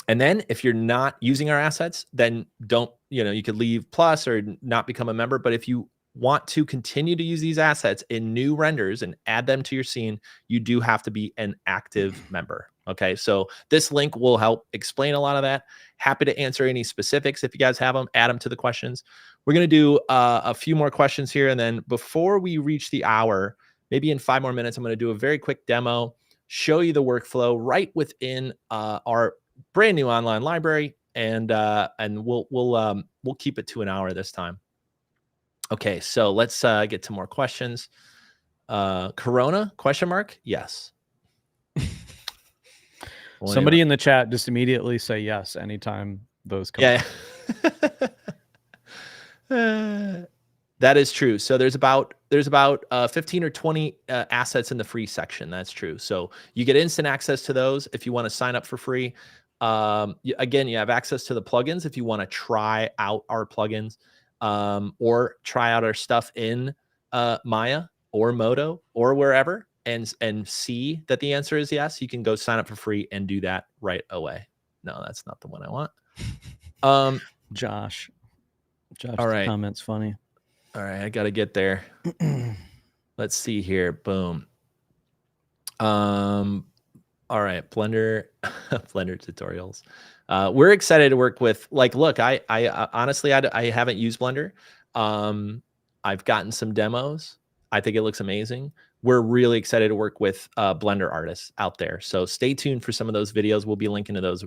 then if you're not using our assets, then you could leave Plus or not become a member. But if you want to continue to use these assets in new renders and add them to your scene, you do have to be an active member. Okay, so this link will help explain a lot of that. Happy to answer any specifics if you guys have them. Add them to the questions. We're going to do a few more questions here. And then before we reach the hour, maybe in 5 more minutes, I'm going to do a very quick demo, show you the workflow right within our brand new online library. And we'll keep it to an hour this time. Okay, so let's get to more questions. Corona, question mark? Yes. Somebody in the chat just immediately say yes anytime those come. Yeah. That is true. So there's about 15 or 20 assets in the free section. That's true. So you get instant access to those if you want to sign up for free. Again, you have access to the plugins if you want to try out our plugins or try out our stuff in Maya or Modo or wherever and see that the answer is yes. You can go sign up for free and do that right away. No, that's not the one I want. Josh, all right. Comment's funny. All right, I got to get there. Let's see here. Boom. All right, Blender tutorials. We're excited to work with. Look, I honestly I haven't used Blender. I've gotten some demos. I think it looks amazing. We're really excited to work with Blender artists out there. So stay tuned for some of those videos. We'll be linking to those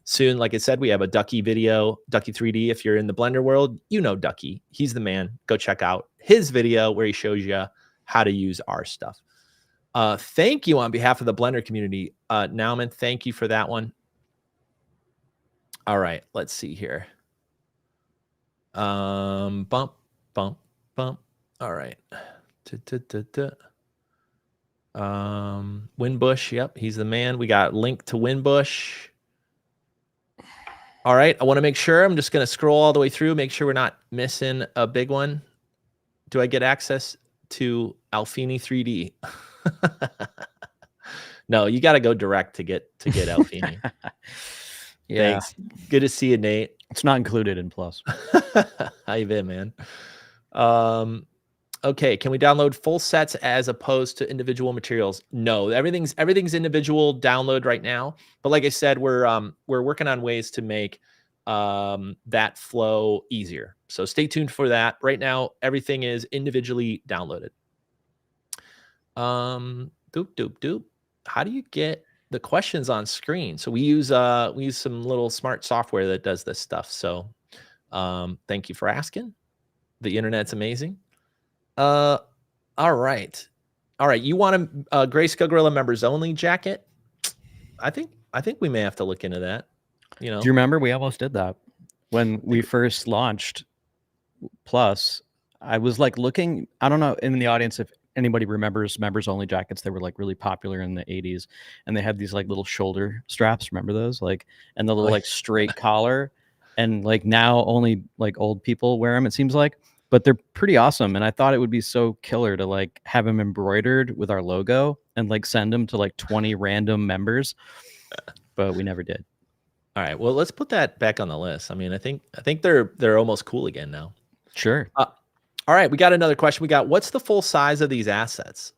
soon. Like I said, we have a Ducky video, Ducky 3D. If you're in the Blender world, you know Ducky. He's the man. Go check out his video where he shows you how to use our stuff. Thank you on behalf of the Blender community. Nauman, thank you for that one. All right, let's see here. Bump. All right. Winbush, yep, he's the man. We got link to Winbush. All right, I want to make sure. I'm just going to scroll all the way through, make sure we're not missing a big one. Do I get access to Alfini 3D? No, you got to go direct to get Alfini. Yeah. Thanks. Good to see you, Nate. It's not included in Plus. How you been, man? Okay, can we download full sets as opposed to individual materials? No, everything's individual download right now. But like I said, we're working on ways to make that flow easier. So stay tuned for that. Right now, everything is individually downloaded. Doop. How do you get the questions on screen? So we use some little smart software that does this stuff. So thank you for asking. The internet's amazing. All right. You want a Greyscalegorilla members only jacket? I think we may have to look into that. You know, Do you remember we almost did that when we first launched Plus? I was like looking, I don't know in the audience if anybody remembers members only jackets. They were like really popular in the 80s, and they had these like little shoulder straps. Remember those? Like, and the little like straight collar, and like now only like old people wear them, it seems like, but they're pretty awesome. And I thought it would be so killer to like have them embroidered with our logo and like send them to like 20 random members, but we never did. All right. Well, let's put that back on the list. I mean, I think they're almost cool again now. Sure. All right. We got another question. We got, what's the full size of these assets?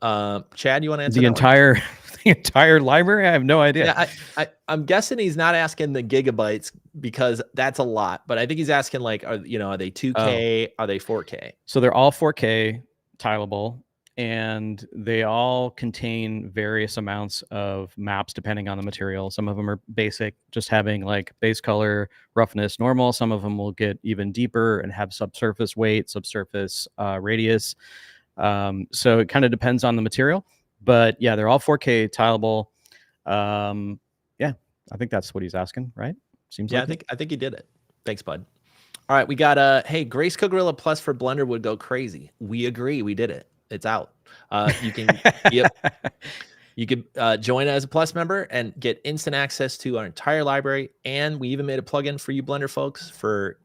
Chad, you want to answer the entire the entire library? I have no idea. Yeah, I'm guessing he's not asking the gigabytes because that's a lot, but I think he's asking like, are they 2K? Are they 4K? So they're all 4K tileable, and they all contain various amounts of maps depending on the material. Some of them are basic, just having like base color, roughness, normal. Some of them will get even deeper and have subsurface weight, subsurface radius. So it kind of depends on the material, but yeah, they're all 4K tileable. Yeah, I think that's what he's asking, right? Seems like I think he did it. Thanks, bud. All right, we got hey, Greyscalegorilla Plus for Blender would go crazy. We agree. We did it. It's out. You can you could join as a Plus member and get instant access to our entire library, and we even made a plugin for you Blender folks for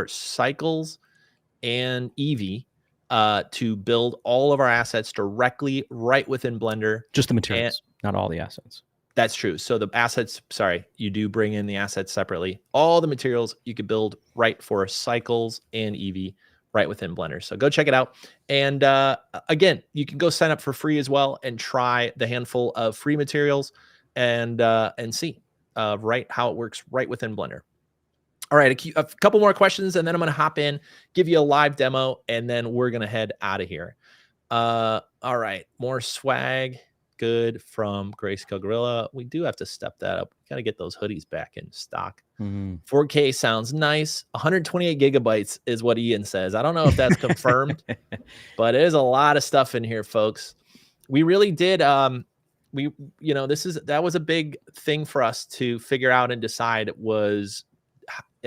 Cycles and Eevee to build all of our assets directly right within Blender. Just the materials, not all the assets. That's true. So the assets, sorry, you do bring in the assets separately. All the materials you could build right for Cycles and Eevee right within Blender. So go check it out. And again, you can go sign up for free as well and try the handful of free materials and see right how it works right within Blender. All right, a couple more questions, and then I'm going to hop in, give you a live demo, and then we're going to head out of here. All right, more swag. Good from Greyscalegorilla. We do have to step that up. We got to get those hoodies back in stock. 4K sounds nice. 128 gigabytes is what Ian says. I don't know if that's confirmed, but it is a lot of stuff in here, folks. We really did. That was a big thing for us to figure out and decide was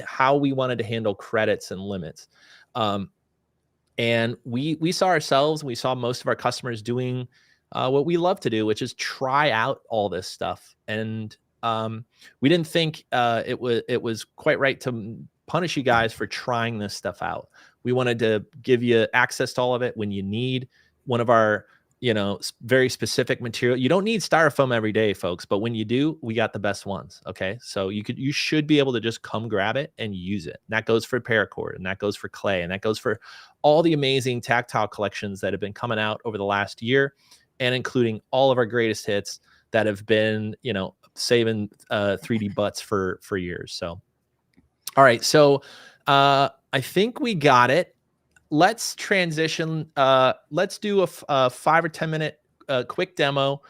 how we wanted to handle credits and limits. And we saw ourselves, we saw most of our customers doing what we love to do, which is try out all this stuff. And we didn't think it was quite right to punish you guys for trying this stuff out. We wanted to give you access to all of it when you need one of our very specific material. You don't need styrofoam every day, folks, but when you do, we got the best ones. Okay, so you should be able to just come grab it and use it. And that goes for paracord, and that goes for clay, and that goes for all the amazing tactile collections that have been coming out over the last year, and including all of our greatest hits that have been saving 3D butts for years. So all right, so I think we got it. Let's transition. Let's do a 5 or 10 minute quick demo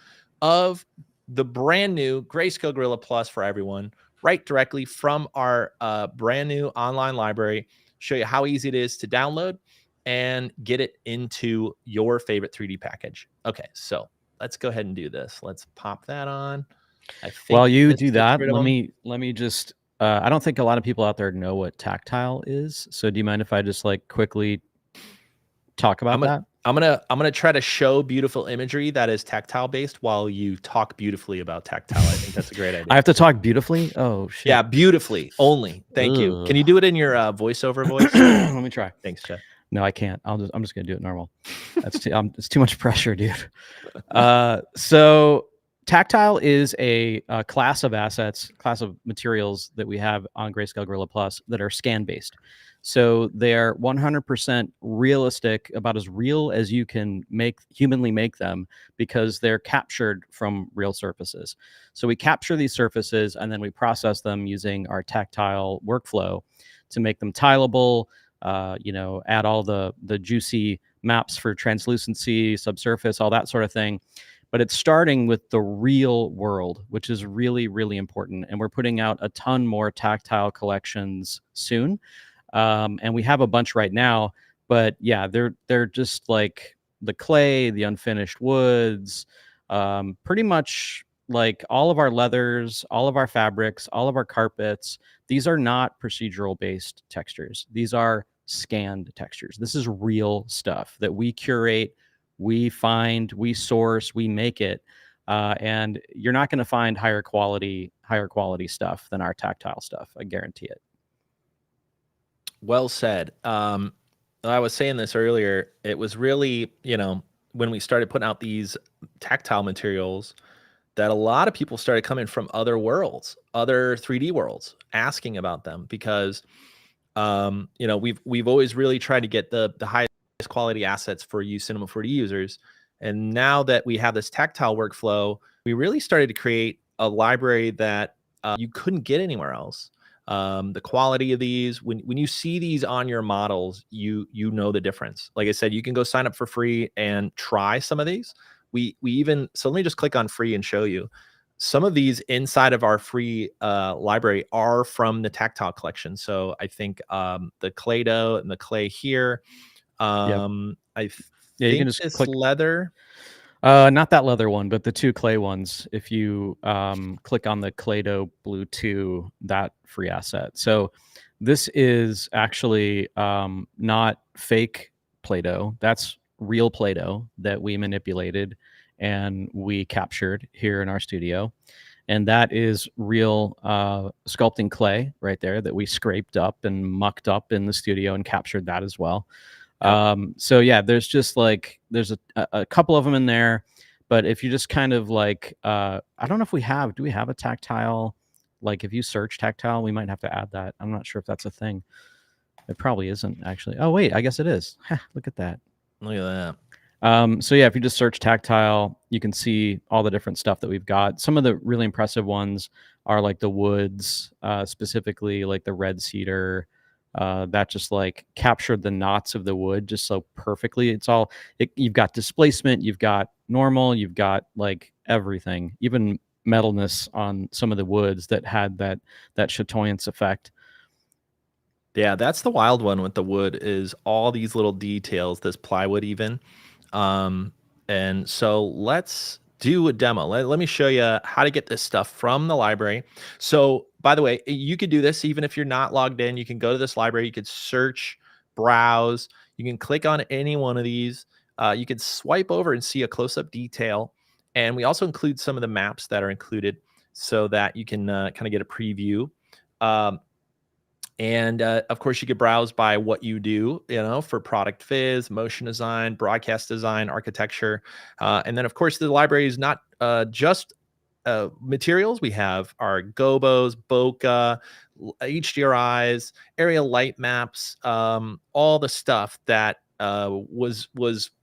of the brand new Greyscalegorilla Plus for everyone, right directly from our brand new online library. Show you how easy it is to download and get it into your favorite 3D package. Okay, so let's go ahead and do this. Let's pop that on. While you do that, let me just. I don't think a lot of people out there know what Tactile is. So do you mind if I just like quickly talk about that? I'm gonna try to show beautiful imagery that is tactile based while you talk beautifully about Tactile. I think that's a great idea. I have to talk beautifully? Oh shit. Yeah, beautifully only. Thank you. Can you do it in your voiceover voice? Let me try. Thanks, Chad. No, I can't. I'm just gonna do it normal. That's it's too much pressure, dude. So Tactile is a class of assets, class of materials that we have on Greyscalegorilla Plus that are scan based. So they're 100% realistic, about as real as you can humanly make them, because they're captured from real surfaces. So we capture these surfaces and then we process them using our Tactile workflow to make them tileable. Add all the juicy maps for translucency, subsurface, all that sort of thing. But it's starting with the real world, which is really, really important. And we're putting out a ton more Tactile collections soon. And we have a bunch right now, but yeah, they're just like the clay, the unfinished woods, pretty much like all of our leathers, all of our fabrics, all of our carpets, these are not procedural based textures. These are scanned textures. This is real stuff that we curate, we find, we source, we make it. And you're not going to find higher quality stuff than our tactile stuff. I guarantee it. Well said. I was saying this earlier. It was really, when we started putting out these tactile materials, that a lot of people started coming from other worlds, other 3D worlds, asking about them because, we've always really tried to get the highest quality assets for you Cinema 4D users. And now that we have this tactile workflow, we really started to create a library that you couldn't get anywhere else. The quality of these, when you see these on your models, you know the difference. Like I said, you can go sign up for free and try some of these. So let me just click on free and show you. Some of these inside of our free library are from the tactile collection. So I think the clay dough and the clay here. I Yeah, you can think just this click leather. not that leather one, but the two clay ones. If you click on the clay dough blue 2, that free asset. So this is actually not fake Play-Doh. That's real Play-Doh that we manipulated and we captured here in our studio. And that is real sculpting clay right there that we scraped up and mucked up in the studio and captured that as well. Yep. So yeah, there's just like, there's a couple of them in there, but if you just kind of like, I don't know if do we have a tactile? Like if you search tactile, we might have to add that. I'm not sure if that's a thing. It probably isn't actually. Oh wait, I guess it is. Look at that. Look at that. So yeah, if you just search tactile, you can see all the different stuff that we've got. Some of the really impressive ones are like the woods, specifically like the red cedar, that just like captured the knots of the wood just so perfectly. You've got displacement, you've got normal, you've got like everything, even metalness on some of the woods that had that chatoyance effect. Yeah, that's the wild one with the wood, is all these little details, this plywood even. And so let's do a demo. Let me show you how to get this stuff from the library. So by the way, you could do this even if you're not logged in. You can go to this library, you could search, browse, you can click on any one of these. You could swipe over and see a close-up detail. And we also include some of the maps that are included so that you can kind of get a preview. And of course, you could browse by what you do, for product phys, motion design, broadcast design, architecture. And then, of course, the library is not just materials. We have our gobos, bokeh, HDRIs, area light maps, all the stuff that was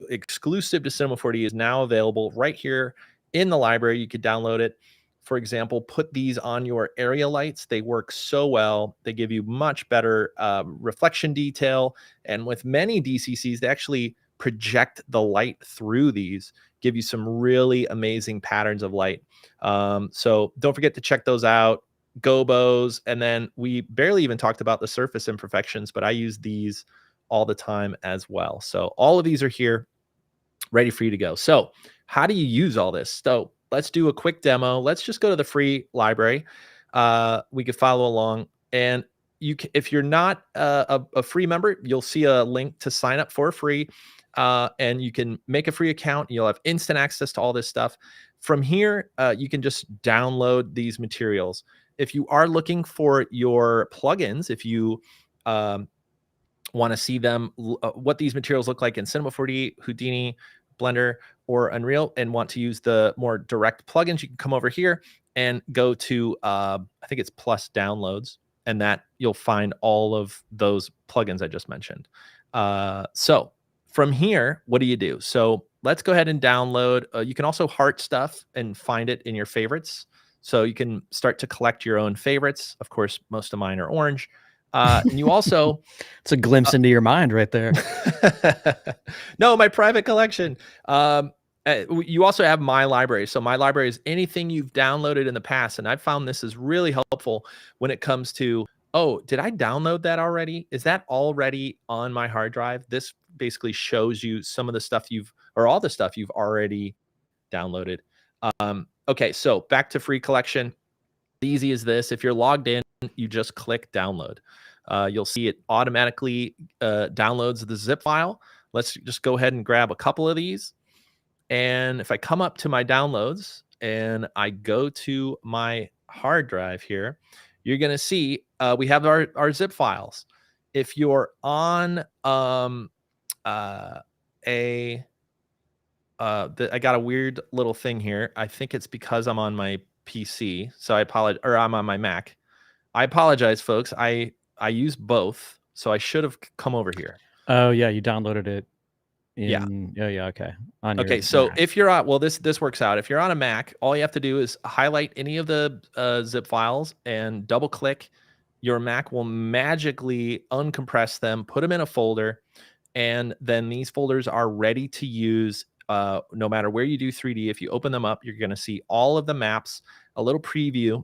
exclusive to Cinema 4D is now available right here in the library. You could download it. For example, put these on your area lights. They work so well. They give you much better reflection detail. And with many DCCs, they actually project the light through these, give you some really amazing patterns of light. So don't forget to check those out. Gobos. And then we barely even talked about the surface imperfections, but I use these all the time as well. So all of these are here ready for you to go. So how do you use all this? So let's do a quick demo. Let's just go to the free library. We could follow along, and if you're not a free member, you'll see a link to sign up for free, and you can make a free account. You'll have instant access to all this stuff. From here, you can just download these materials. If you are looking for your plugins, if you want to see them, what these materials look like in Cinema 4D, Houdini, Blender, or Unreal, and want to use the more direct plugins, you can come over here and go to I think it's Plus Downloads, and that you'll find all of those plugins I just mentioned. So from here, what do you do? So let's go ahead and download. You can also heart stuff and find it in your favorites. So you can start to collect your own favorites. Of course, most of mine are orange. And you also it's a glimpse into your mind right there. No, my private collection. You also have my library. So my library is anything you've downloaded in the past. And I've found this is really helpful when it comes to, oh, did I download that already? Is that already on my hard drive? This basically shows you some of the stuff all the stuff you've already downloaded. Okay, so back to free collection. Easy as this. If you're logged in, you just click download. You'll see it automatically downloads the zip file. Let's just go ahead and grab a couple of these. And if I come up to my downloads and I go to my hard drive here, you're going to see we have our zip files. If you're on I got a weird little thing here. I think it's because I'm on my PC. So I apologize, or I'm on my Mac. I apologize, folks. I use both. So I should have come over here. Oh yeah, you downloaded it. Yeah. Yeah. Okay. Okay. So if you're on, well, this works out. If you're on a Mac, all you have to do is highlight any of the zip files and double click. Your Mac will magically uncompress them, put them in a folder, and then these folders are ready to use. No matter where you do 3D, if you open them up, you're going to see all of the maps, a little preview.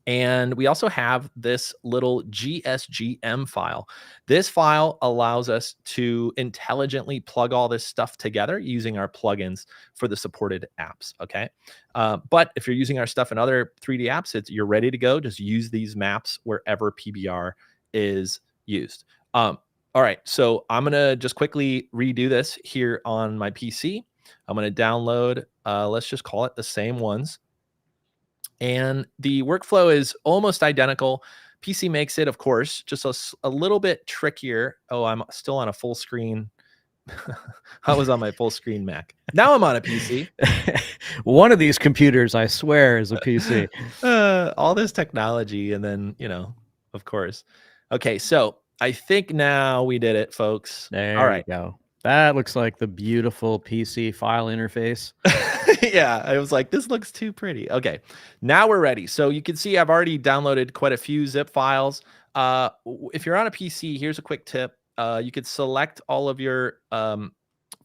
And we also have this little GSGM file. This file allows us to intelligently plug all this stuff together using our plugins for the supported apps, okay? But if you're using our stuff in other 3D apps, you're ready to go. Just use these maps wherever PBR is used. All right, so I'm going to just quickly redo this here on my PC. I'm going to download, let's just call it the same ones. And the workflow is almost identical. PC makes it, of course, just a little bit trickier. Oh, I'm still on a full screen. I was on my full screen Mac. Now I'm on a PC. One of these computers, I swear, is a PC. All this technology, and then, of course. Okay, so I think now we did it, folks. There All right. you go. That looks like the beautiful PC file interface. Yeah, I was like, this looks too pretty. Okay, now we're ready. So you can see I've already downloaded quite a few zip files. If you're on a PC, here's a quick tip. You could select all of your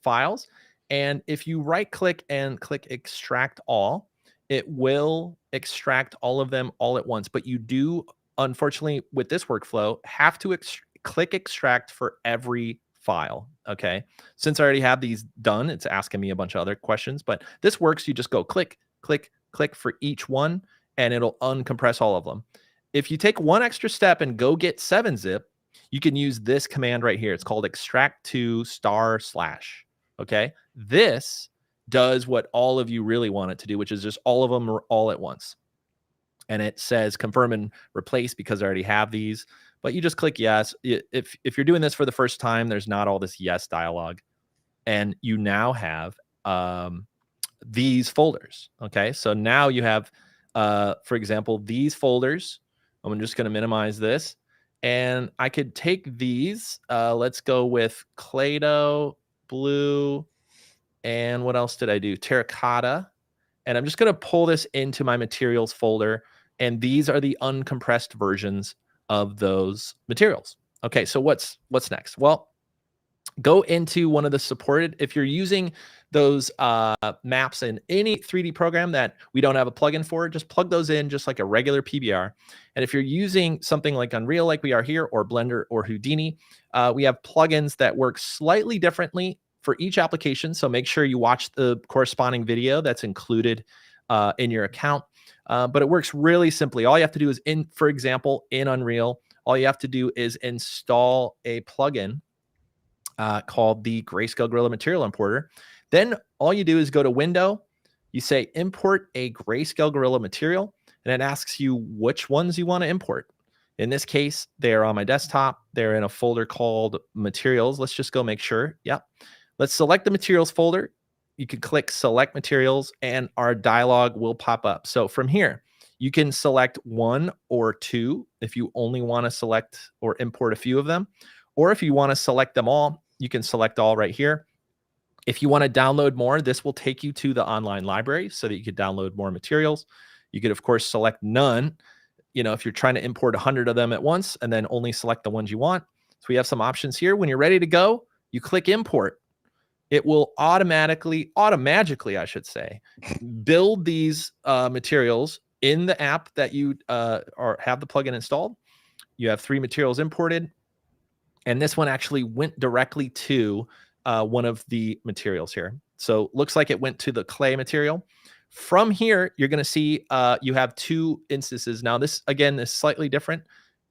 files. And if you right click and click extract all, it will extract all of them all at once. But you do, unfortunately, with this workflow, have to click extract for every file. Okay. Since I already have these done, it's asking me a bunch of other questions, but this works. You just go click, click, click for each one, and it'll uncompress all of them. If you take one extra step and go get 7-zip, you can use this command right here. It's called extract to //. Okay. This does what all of you really want it to do, which is just all of them are all at once. And it says confirm and replace because I already have these. But you just click yes. If you're doing this for the first time, there's not all this yes dialogue. And you now have these folders. Okay, so now you have, for example, these folders. I'm just going to minimize this. And I could take these. Let's go with Clado, blue, and what else did I do? Terracotta. And I'm just going to pull this into my materials folder. And these are the uncompressed versions of those materials. Okay, so what's next? Well, go into one of the supported, if you're using those maps in any 3D program that we don't have a plugin for, just plug those in just like a regular PBR. And if you're using something like Unreal like we are here, or Blender or Houdini, we have plugins that work slightly differently for each application. So make sure you watch the corresponding video that's included in your account. But it works really simply. All you have to do is, for example, in Unreal, all you have to do is install a plugin called the Greyscalegorilla Material Importer. Then all you do is go to Window, you say import a Greyscalegorilla material, and it asks you which ones you want to import. In this case, they're on my desktop. They're in a folder called Materials. Let's just go make sure. Yep. Let's select the Materials folder. You can click Select Materials, and our dialog will pop up. So from here, you can select 1 or 2 if you only want to select or import a few of them. Or if you want to select them all, you can select all right here. If you want to download more, this will take you to the online library so that you could download more materials. You could, of course, select none. If you're trying to import 100 of them at once, and then only select the ones you want. So we have some options here. When you're ready to go, you click Import. It will automatically, I should say, build these materials in the app that you have the plugin installed. You have 3 materials imported. And this one actually went directly to one of the materials here. So looks like it went to the clay material. From here, you're going to see you have two instances. Now, this, again, is slightly different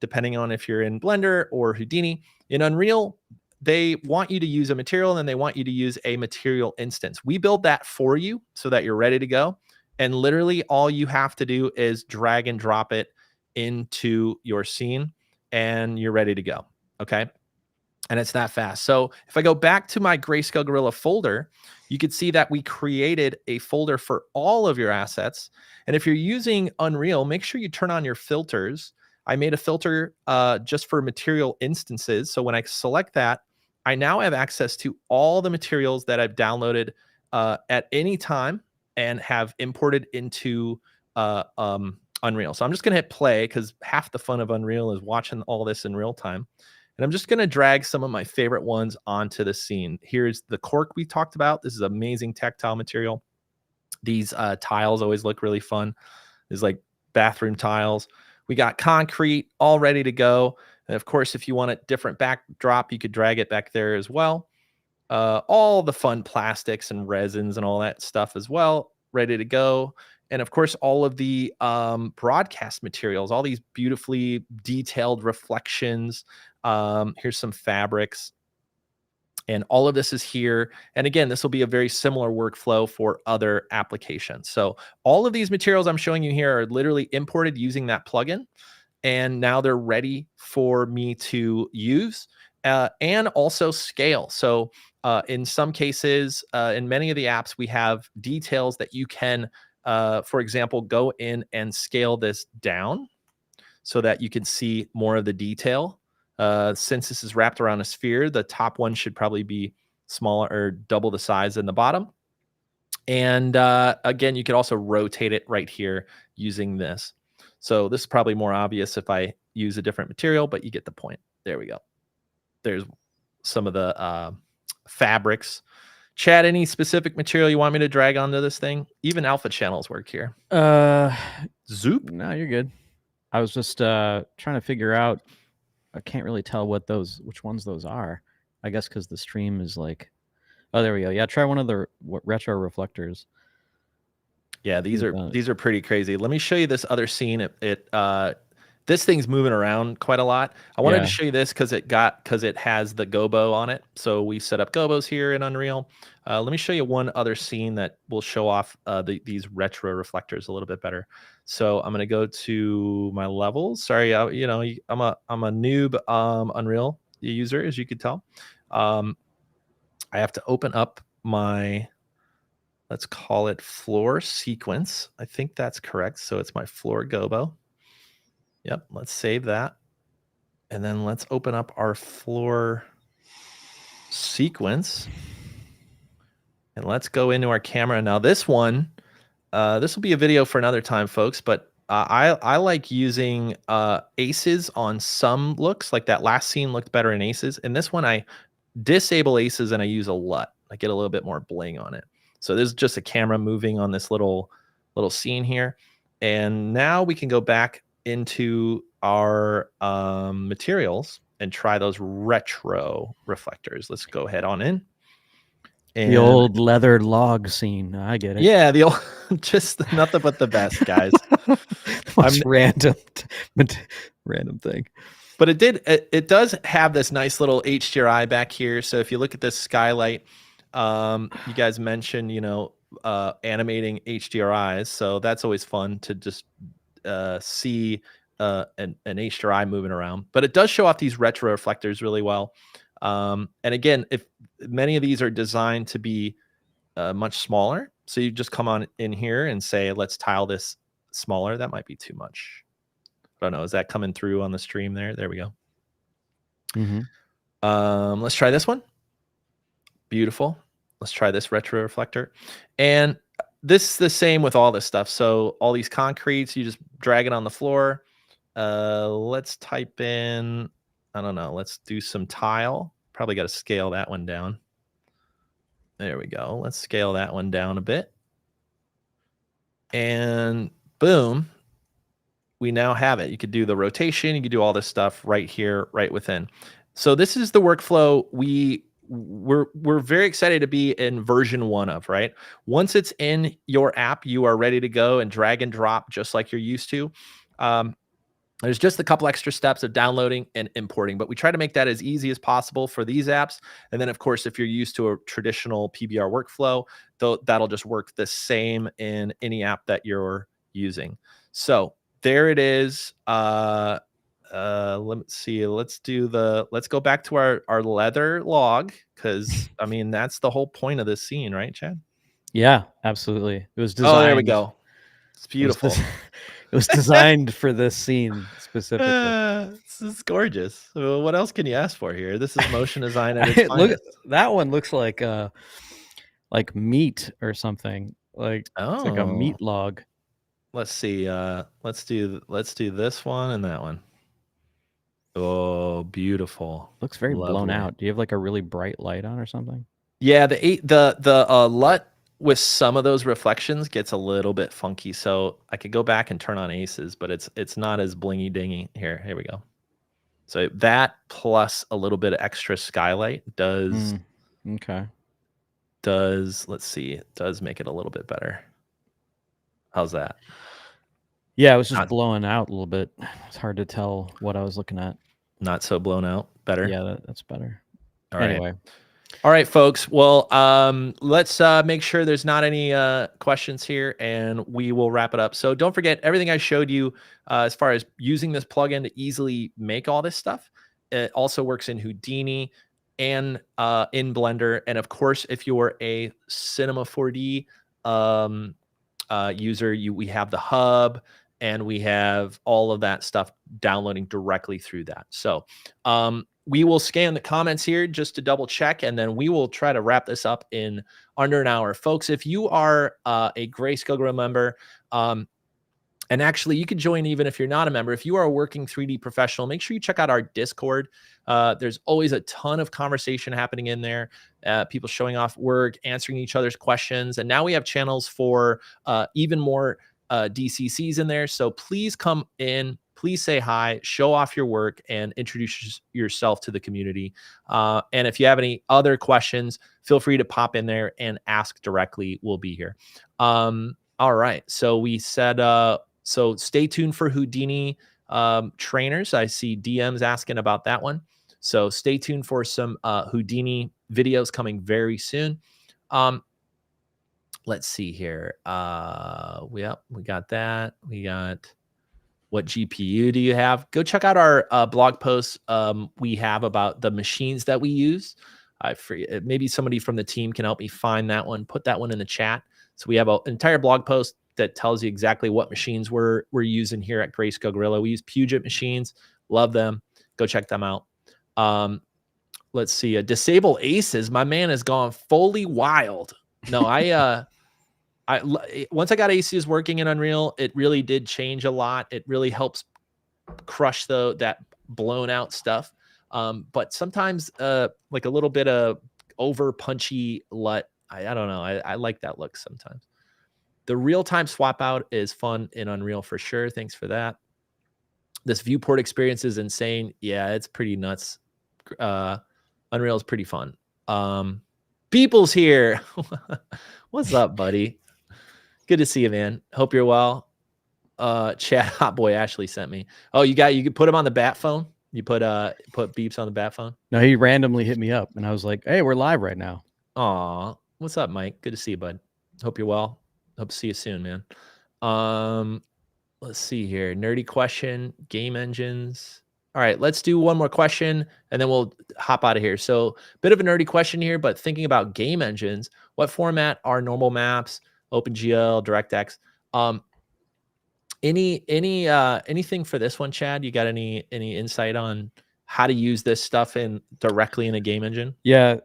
depending on if you're in Blender or Houdini. In Unreal, they want you to use a material and then they want you to use a material instance. We build that for you so that you're ready to go. And literally all you have to do is drag and drop it into your scene and you're ready to go. Okay. And it's that fast. So if I go back to my Greyscalegorilla folder, you can see that we created a folder for all of your assets. And if you're using Unreal, make sure you turn on your filters. I made a filter just for material instances. So when I select that, I now have access to all the materials that I've downloaded at any time and have imported into Unreal. So I'm just going to hit play because half the fun of Unreal is watching all this in real time. And I'm just going to drag some of my favorite ones onto the scene. Here's the cork we talked about. This is amazing tactile material. These tiles always look really fun. There's like bathroom tiles. We got concrete all ready to go. And of course, if you want a different backdrop, you could drag it back there as well. All the fun plastics and resins and all that stuff as well, ready to go. And of course, all of the broadcast materials, all these beautifully detailed reflections. Here's some fabrics. And all of this is here. And again, this will be a very similar workflow for other applications. So all of these materials I'm showing you here are literally imported using that plugin. And now they're ready for me to use and also scale. So in some cases, in many of the apps, we have details that you can, for example, go in and scale this down so that you can see more of the detail. Since this is wrapped around a sphere, the top one should probably be smaller or double the size than the bottom. And again, you could also rotate it right here using this. So this is probably more obvious if I use a different material, but you get the point. There we go. There's some of the fabrics. Chad, any specific material you want me to drag onto this thing? Even alpha channels work here. Zoop? No, you're good. I was just trying to figure out. I can't really tell which ones those are. I guess because the stream is like, oh, there we go. Yeah, try one of the retro reflectors. Yeah, these are pretty crazy. Let me show you this other scene. This thing's moving around quite a lot. I wanted to show you this because it has the gobo on it. So we set up gobos here in Unreal. Let me show you one other scene that will show off these retro reflectors a little bit better. So I'm going to go to my levels. Sorry, I'm a noob Unreal user, as you could tell. I have to open up my, let's call it floor sequence. I think that's correct. So it's my floor gobo. Yep, let's save that. And then let's open up our floor sequence. And let's go into our camera. Now this one, this will be a video for another time, folks, but I like using aces on some looks. Like that last scene looked better in aces. And this one, I disable aces and I use a LUT. I get a little bit more bling on it. So this is just a camera moving on this little scene here. And now we can go back into our materials and try those retro reflectors. Let's go ahead on in. And the old leather log scene. I get it. Yeah, the old, just nothing but the best, guys. Most random thing. But it does have this nice little HDRI back here. So if you look at this skylight, you guys mentioned, animating HDRIs. So that's always fun to just see an HDRI moving around. But it does show off these retro reflectors really well. And again, if many of these are designed to be much smaller, so you just come on in here and say, let's tile this smaller. That might be too much. I don't know. Is that coming through on the stream there? There we go. Mm-hmm. Let's try this one. Beautiful. Let's try this retro reflector. And this is the same with all this stuff. So all these concretes, you just drag it on the floor. Let's type in, I don't know, let's do some tile. Probably got to scale that one down. There we go. Let's scale that one down a bit. And boom, we now have it. You could do the rotation. You could do all this stuff right here, right within. So this is the workflow we we're very excited to be in version 1 of, right? Once it's in your app, you are ready to go and drag and drop just like you're used to. There's just a couple extra steps of downloading and importing, but we try to make that as easy as possible for these apps. And then, of course, if you're used to a traditional PBR workflow, that'll just work the same in any app that you're using. So there it is. Let me see. Let's go back to our leather log, because I mean that's the whole point of this scene, right, Chad? Yeah, absolutely. It was designed. Oh, there we go. It's beautiful. It was designed for this scene specifically. This is gorgeous. What else can you ask for here? This is motion design at its Look, finest. that one looks like meat or something. Like it's like a meat log. Let's see. Let's do this one and that one. Oh, beautiful. Looks very blown Lovely. out. Do you have like a really bright light on or something? Yeah, the LUT with some of those reflections gets a little bit funky. So I could go back and turn on aces, but it's not as blingy dingy. Here we go. So that plus a little bit of extra skylight does let's see, it does make it a little bit better. How's that? Yeah, it was just blowing out a little bit. It's hard to tell what I was looking at. Not so blown out. Better. Yeah, that's better. All right. Anyway. All right, folks. Well, let's make sure there's not any questions here, and we will wrap it up. So don't forget, everything I showed you as far as using this plugin to easily make all this stuff, it also works in Houdini and in Blender. And of course, if you're a Cinema 4D user, we have the hub, and we have all of that stuff downloading directly through that. So we will scan the comments here just to double check, and then we will try to wrap this up in under an hour. Folks, if you are a Greyscalegorilla member, and actually you can join even if you're not a member, if you are a working 3D professional, make sure you check out our Discord. There's always a ton of conversation happening in there, people showing off work, answering each other's questions. And now we have channels for even more DCCs in there. So please come in, please say hi, show off your work, and introduce yourself to the community. And if you have any other questions, feel free to pop in there and ask directly. We'll be here. All right. So we said, so stay tuned for Houdini trainers. I see DMs asking about that one. So stay tuned for some Houdini videos coming very soon. Let's see here. We got that. We got what GPU do you have? Go check out our blog posts we have about the machines that we use. Maybe somebody from the team can help me find that one. Put that one in the chat. So we have an entire blog post that tells you exactly what machines we're using here at Greyscalegorilla. We use Puget machines. Love them. Go check them out. Let's see. Disable aces. My man has gone fully wild. No, once I got aces working in Unreal, it really did change a lot. It really helps crush that blown out stuff. But sometimes like a little bit of over punchy LUT. I don't know. I like that look sometimes. The real-time swap out is fun in Unreal for sure. Thanks for that. This viewport experience is insane. Yeah, it's pretty nuts. Unreal is pretty fun. Beeple's here. What's up, buddy? Good to see you, man. Hope you're well. Chat hot boy Ashley sent me. Oh, you could put him on the bat phone. You put Beeps on the bat phone. No, he randomly hit me up, and I was like, "Hey, we're live right now." Aw, what's up, Mike? Good to see you, bud. Hope you're well. Hope to see you soon, man. Let's see here. Nerdy question, game engines. All right, let's do one more question, and then we'll hop out of here. So, bit of a nerdy question here, but thinking about game engines, what format are normal maps, OpenGL, DirectX? Anything for this one, Chad? You got any insight on how to use this stuff directly in a game engine? Yeah.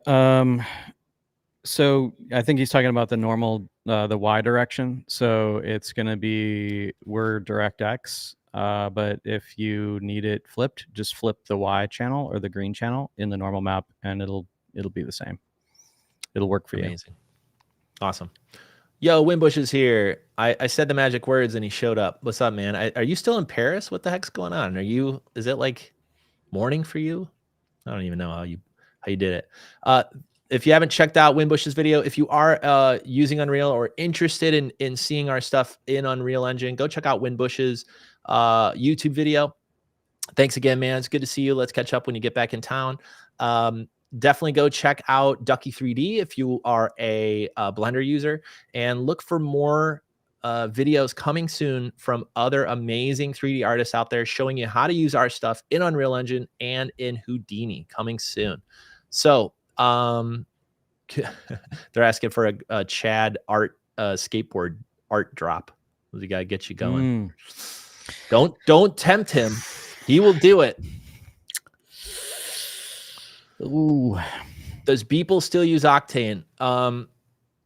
So I think he's talking about the normal, the Y direction. So it's going to be DirectX. But if you need it flipped, just flip the Y channel or the green channel in the normal map, and it'll be the same. It'll work for you. Amazing. Awesome. Yo, Wimbush is here. I said the magic words and he showed up. What's up, man? Are you still in Paris? What the heck's going on? Is it like morning for you? I don't even know how you did it. If you haven't checked out Winbush's video, if you are using Unreal or interested in seeing our stuff in Unreal Engine, go check out Winbush's YouTube video. Thanks again, man. It's good to see you. Let's catch up when you get back in town. Definitely go check out Ducky 3D if you are a Blender user, and look for more videos coming soon from other amazing 3D artists out there showing you how to use our stuff in Unreal Engine and in Houdini, coming soon. So they're asking for a Chad art skateboard art drop. We got to get you going. Don't tempt him. He will do it. Ooh. Does Beeple still use Octane?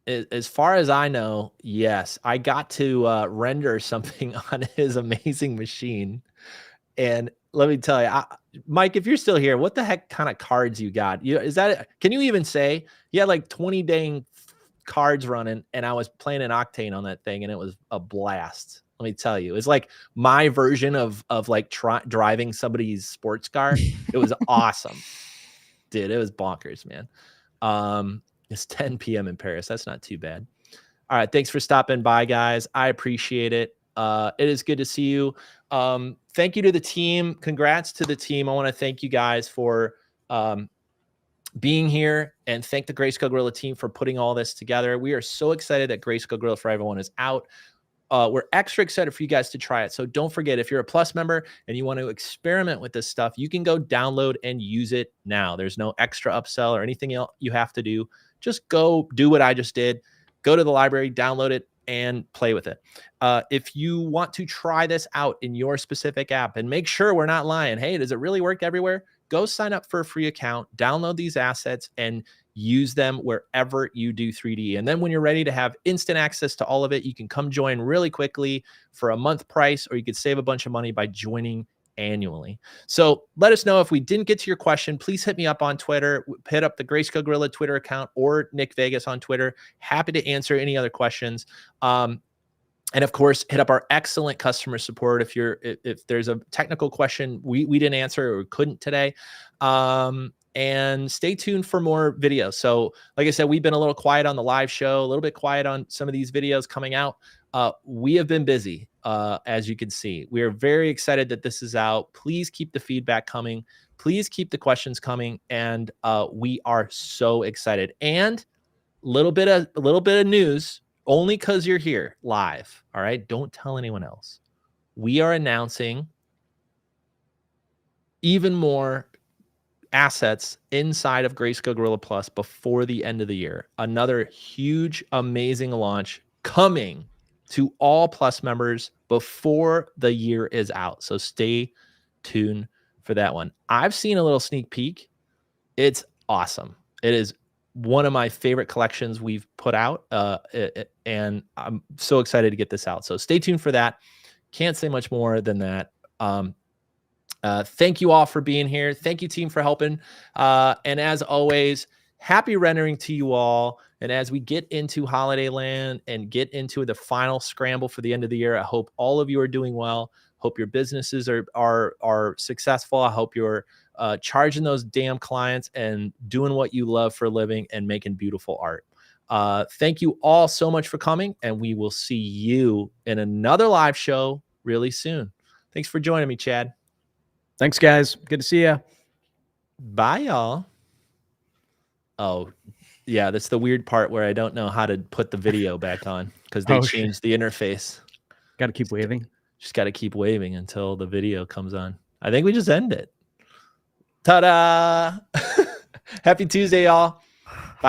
As far as I know, yes. I got to render something on his amazing machine. And let me tell you, Mike, if you're still here, what the heck kind of cards you got? Can you even say? He had like 20 dang cards running, and I was playing an Octane on that thing, and it was a blast. Let me tell you, it's like my version of like driving somebody's sports car. It was awesome, dude. It was bonkers, man. It's 10 p.m. in Paris. That's not too bad. All right, thanks for stopping by, guys. I appreciate it. It is good to see you. Thank you to the team. Congrats to the team. I want to thank you guys for being here, and thank the Greyscalegorilla team for putting all this together. We are so excited that Greyscalegorilla for Everyone is out. We're extra excited for you guys to try it. So don't forget, if you're a Plus member and you want to experiment with this stuff, you can go download and use it now. There's no extra upsell or anything else you have to do. Just go do what I just did. Go to the library, download it, and play with it. If you want to try this out in your specific app and make sure we're not lying, hey, does it really work everywhere? Go sign up for a free account, download these assets, and use them wherever you do 3D. And then when you're ready to have instant access to all of it, you can come join really quickly for a month price, or you could save a bunch of money by joining annually. So let us know if we didn't get to your question. Please hit me up on Twitter, hit up the Greyscalegorilla Twitter account or Nick Vegas on Twitter. Happy to answer any other questions. And of course, hit up our excellent customer support if there's a technical question we didn't answer or couldn't today. And stay tuned for more videos. So like I said, we've been a little quiet on the live show, a little bit quiet on some of these videos coming out. We have been busy, as you can see. We are very excited that this is out. Please keep the feedback coming. Please keep the questions coming. And we are so excited. And a little bit of news, only because you're here live. All right. Don't tell anyone else. We are announcing even more assets inside of Greyscalegorilla Plus before the end of the year. Another huge, amazing launch coming to all Plus members before the year is out. So stay tuned for that one. I've seen a little sneak peek. It's awesome. It is one of my favorite collections we've put out, and I'm so excited to get this out. So stay tuned for that. Can't say much more than that. Thank you all for being here. Thank you, team, for helping. And as always, happy rendering to you all. And as we get into Holiday Land and get into the final scramble for the end of the year, I hope all of you are doing well. Hope your businesses are successful. I hope you're charging those damn clients and doing what you love for a living and making beautiful art. Thank you all so much for coming, and we will see you in another live show really soon. Thanks for joining me, Chad. Thanks, guys. Good to see you. Bye, y'all. Oh, yeah, that's the weird part where I don't know how to put the video back on because they changed the interface. Got to keep waving. Just got to keep waving until the video comes on. I think we just end it. Ta-da! Happy Tuesday, y'all.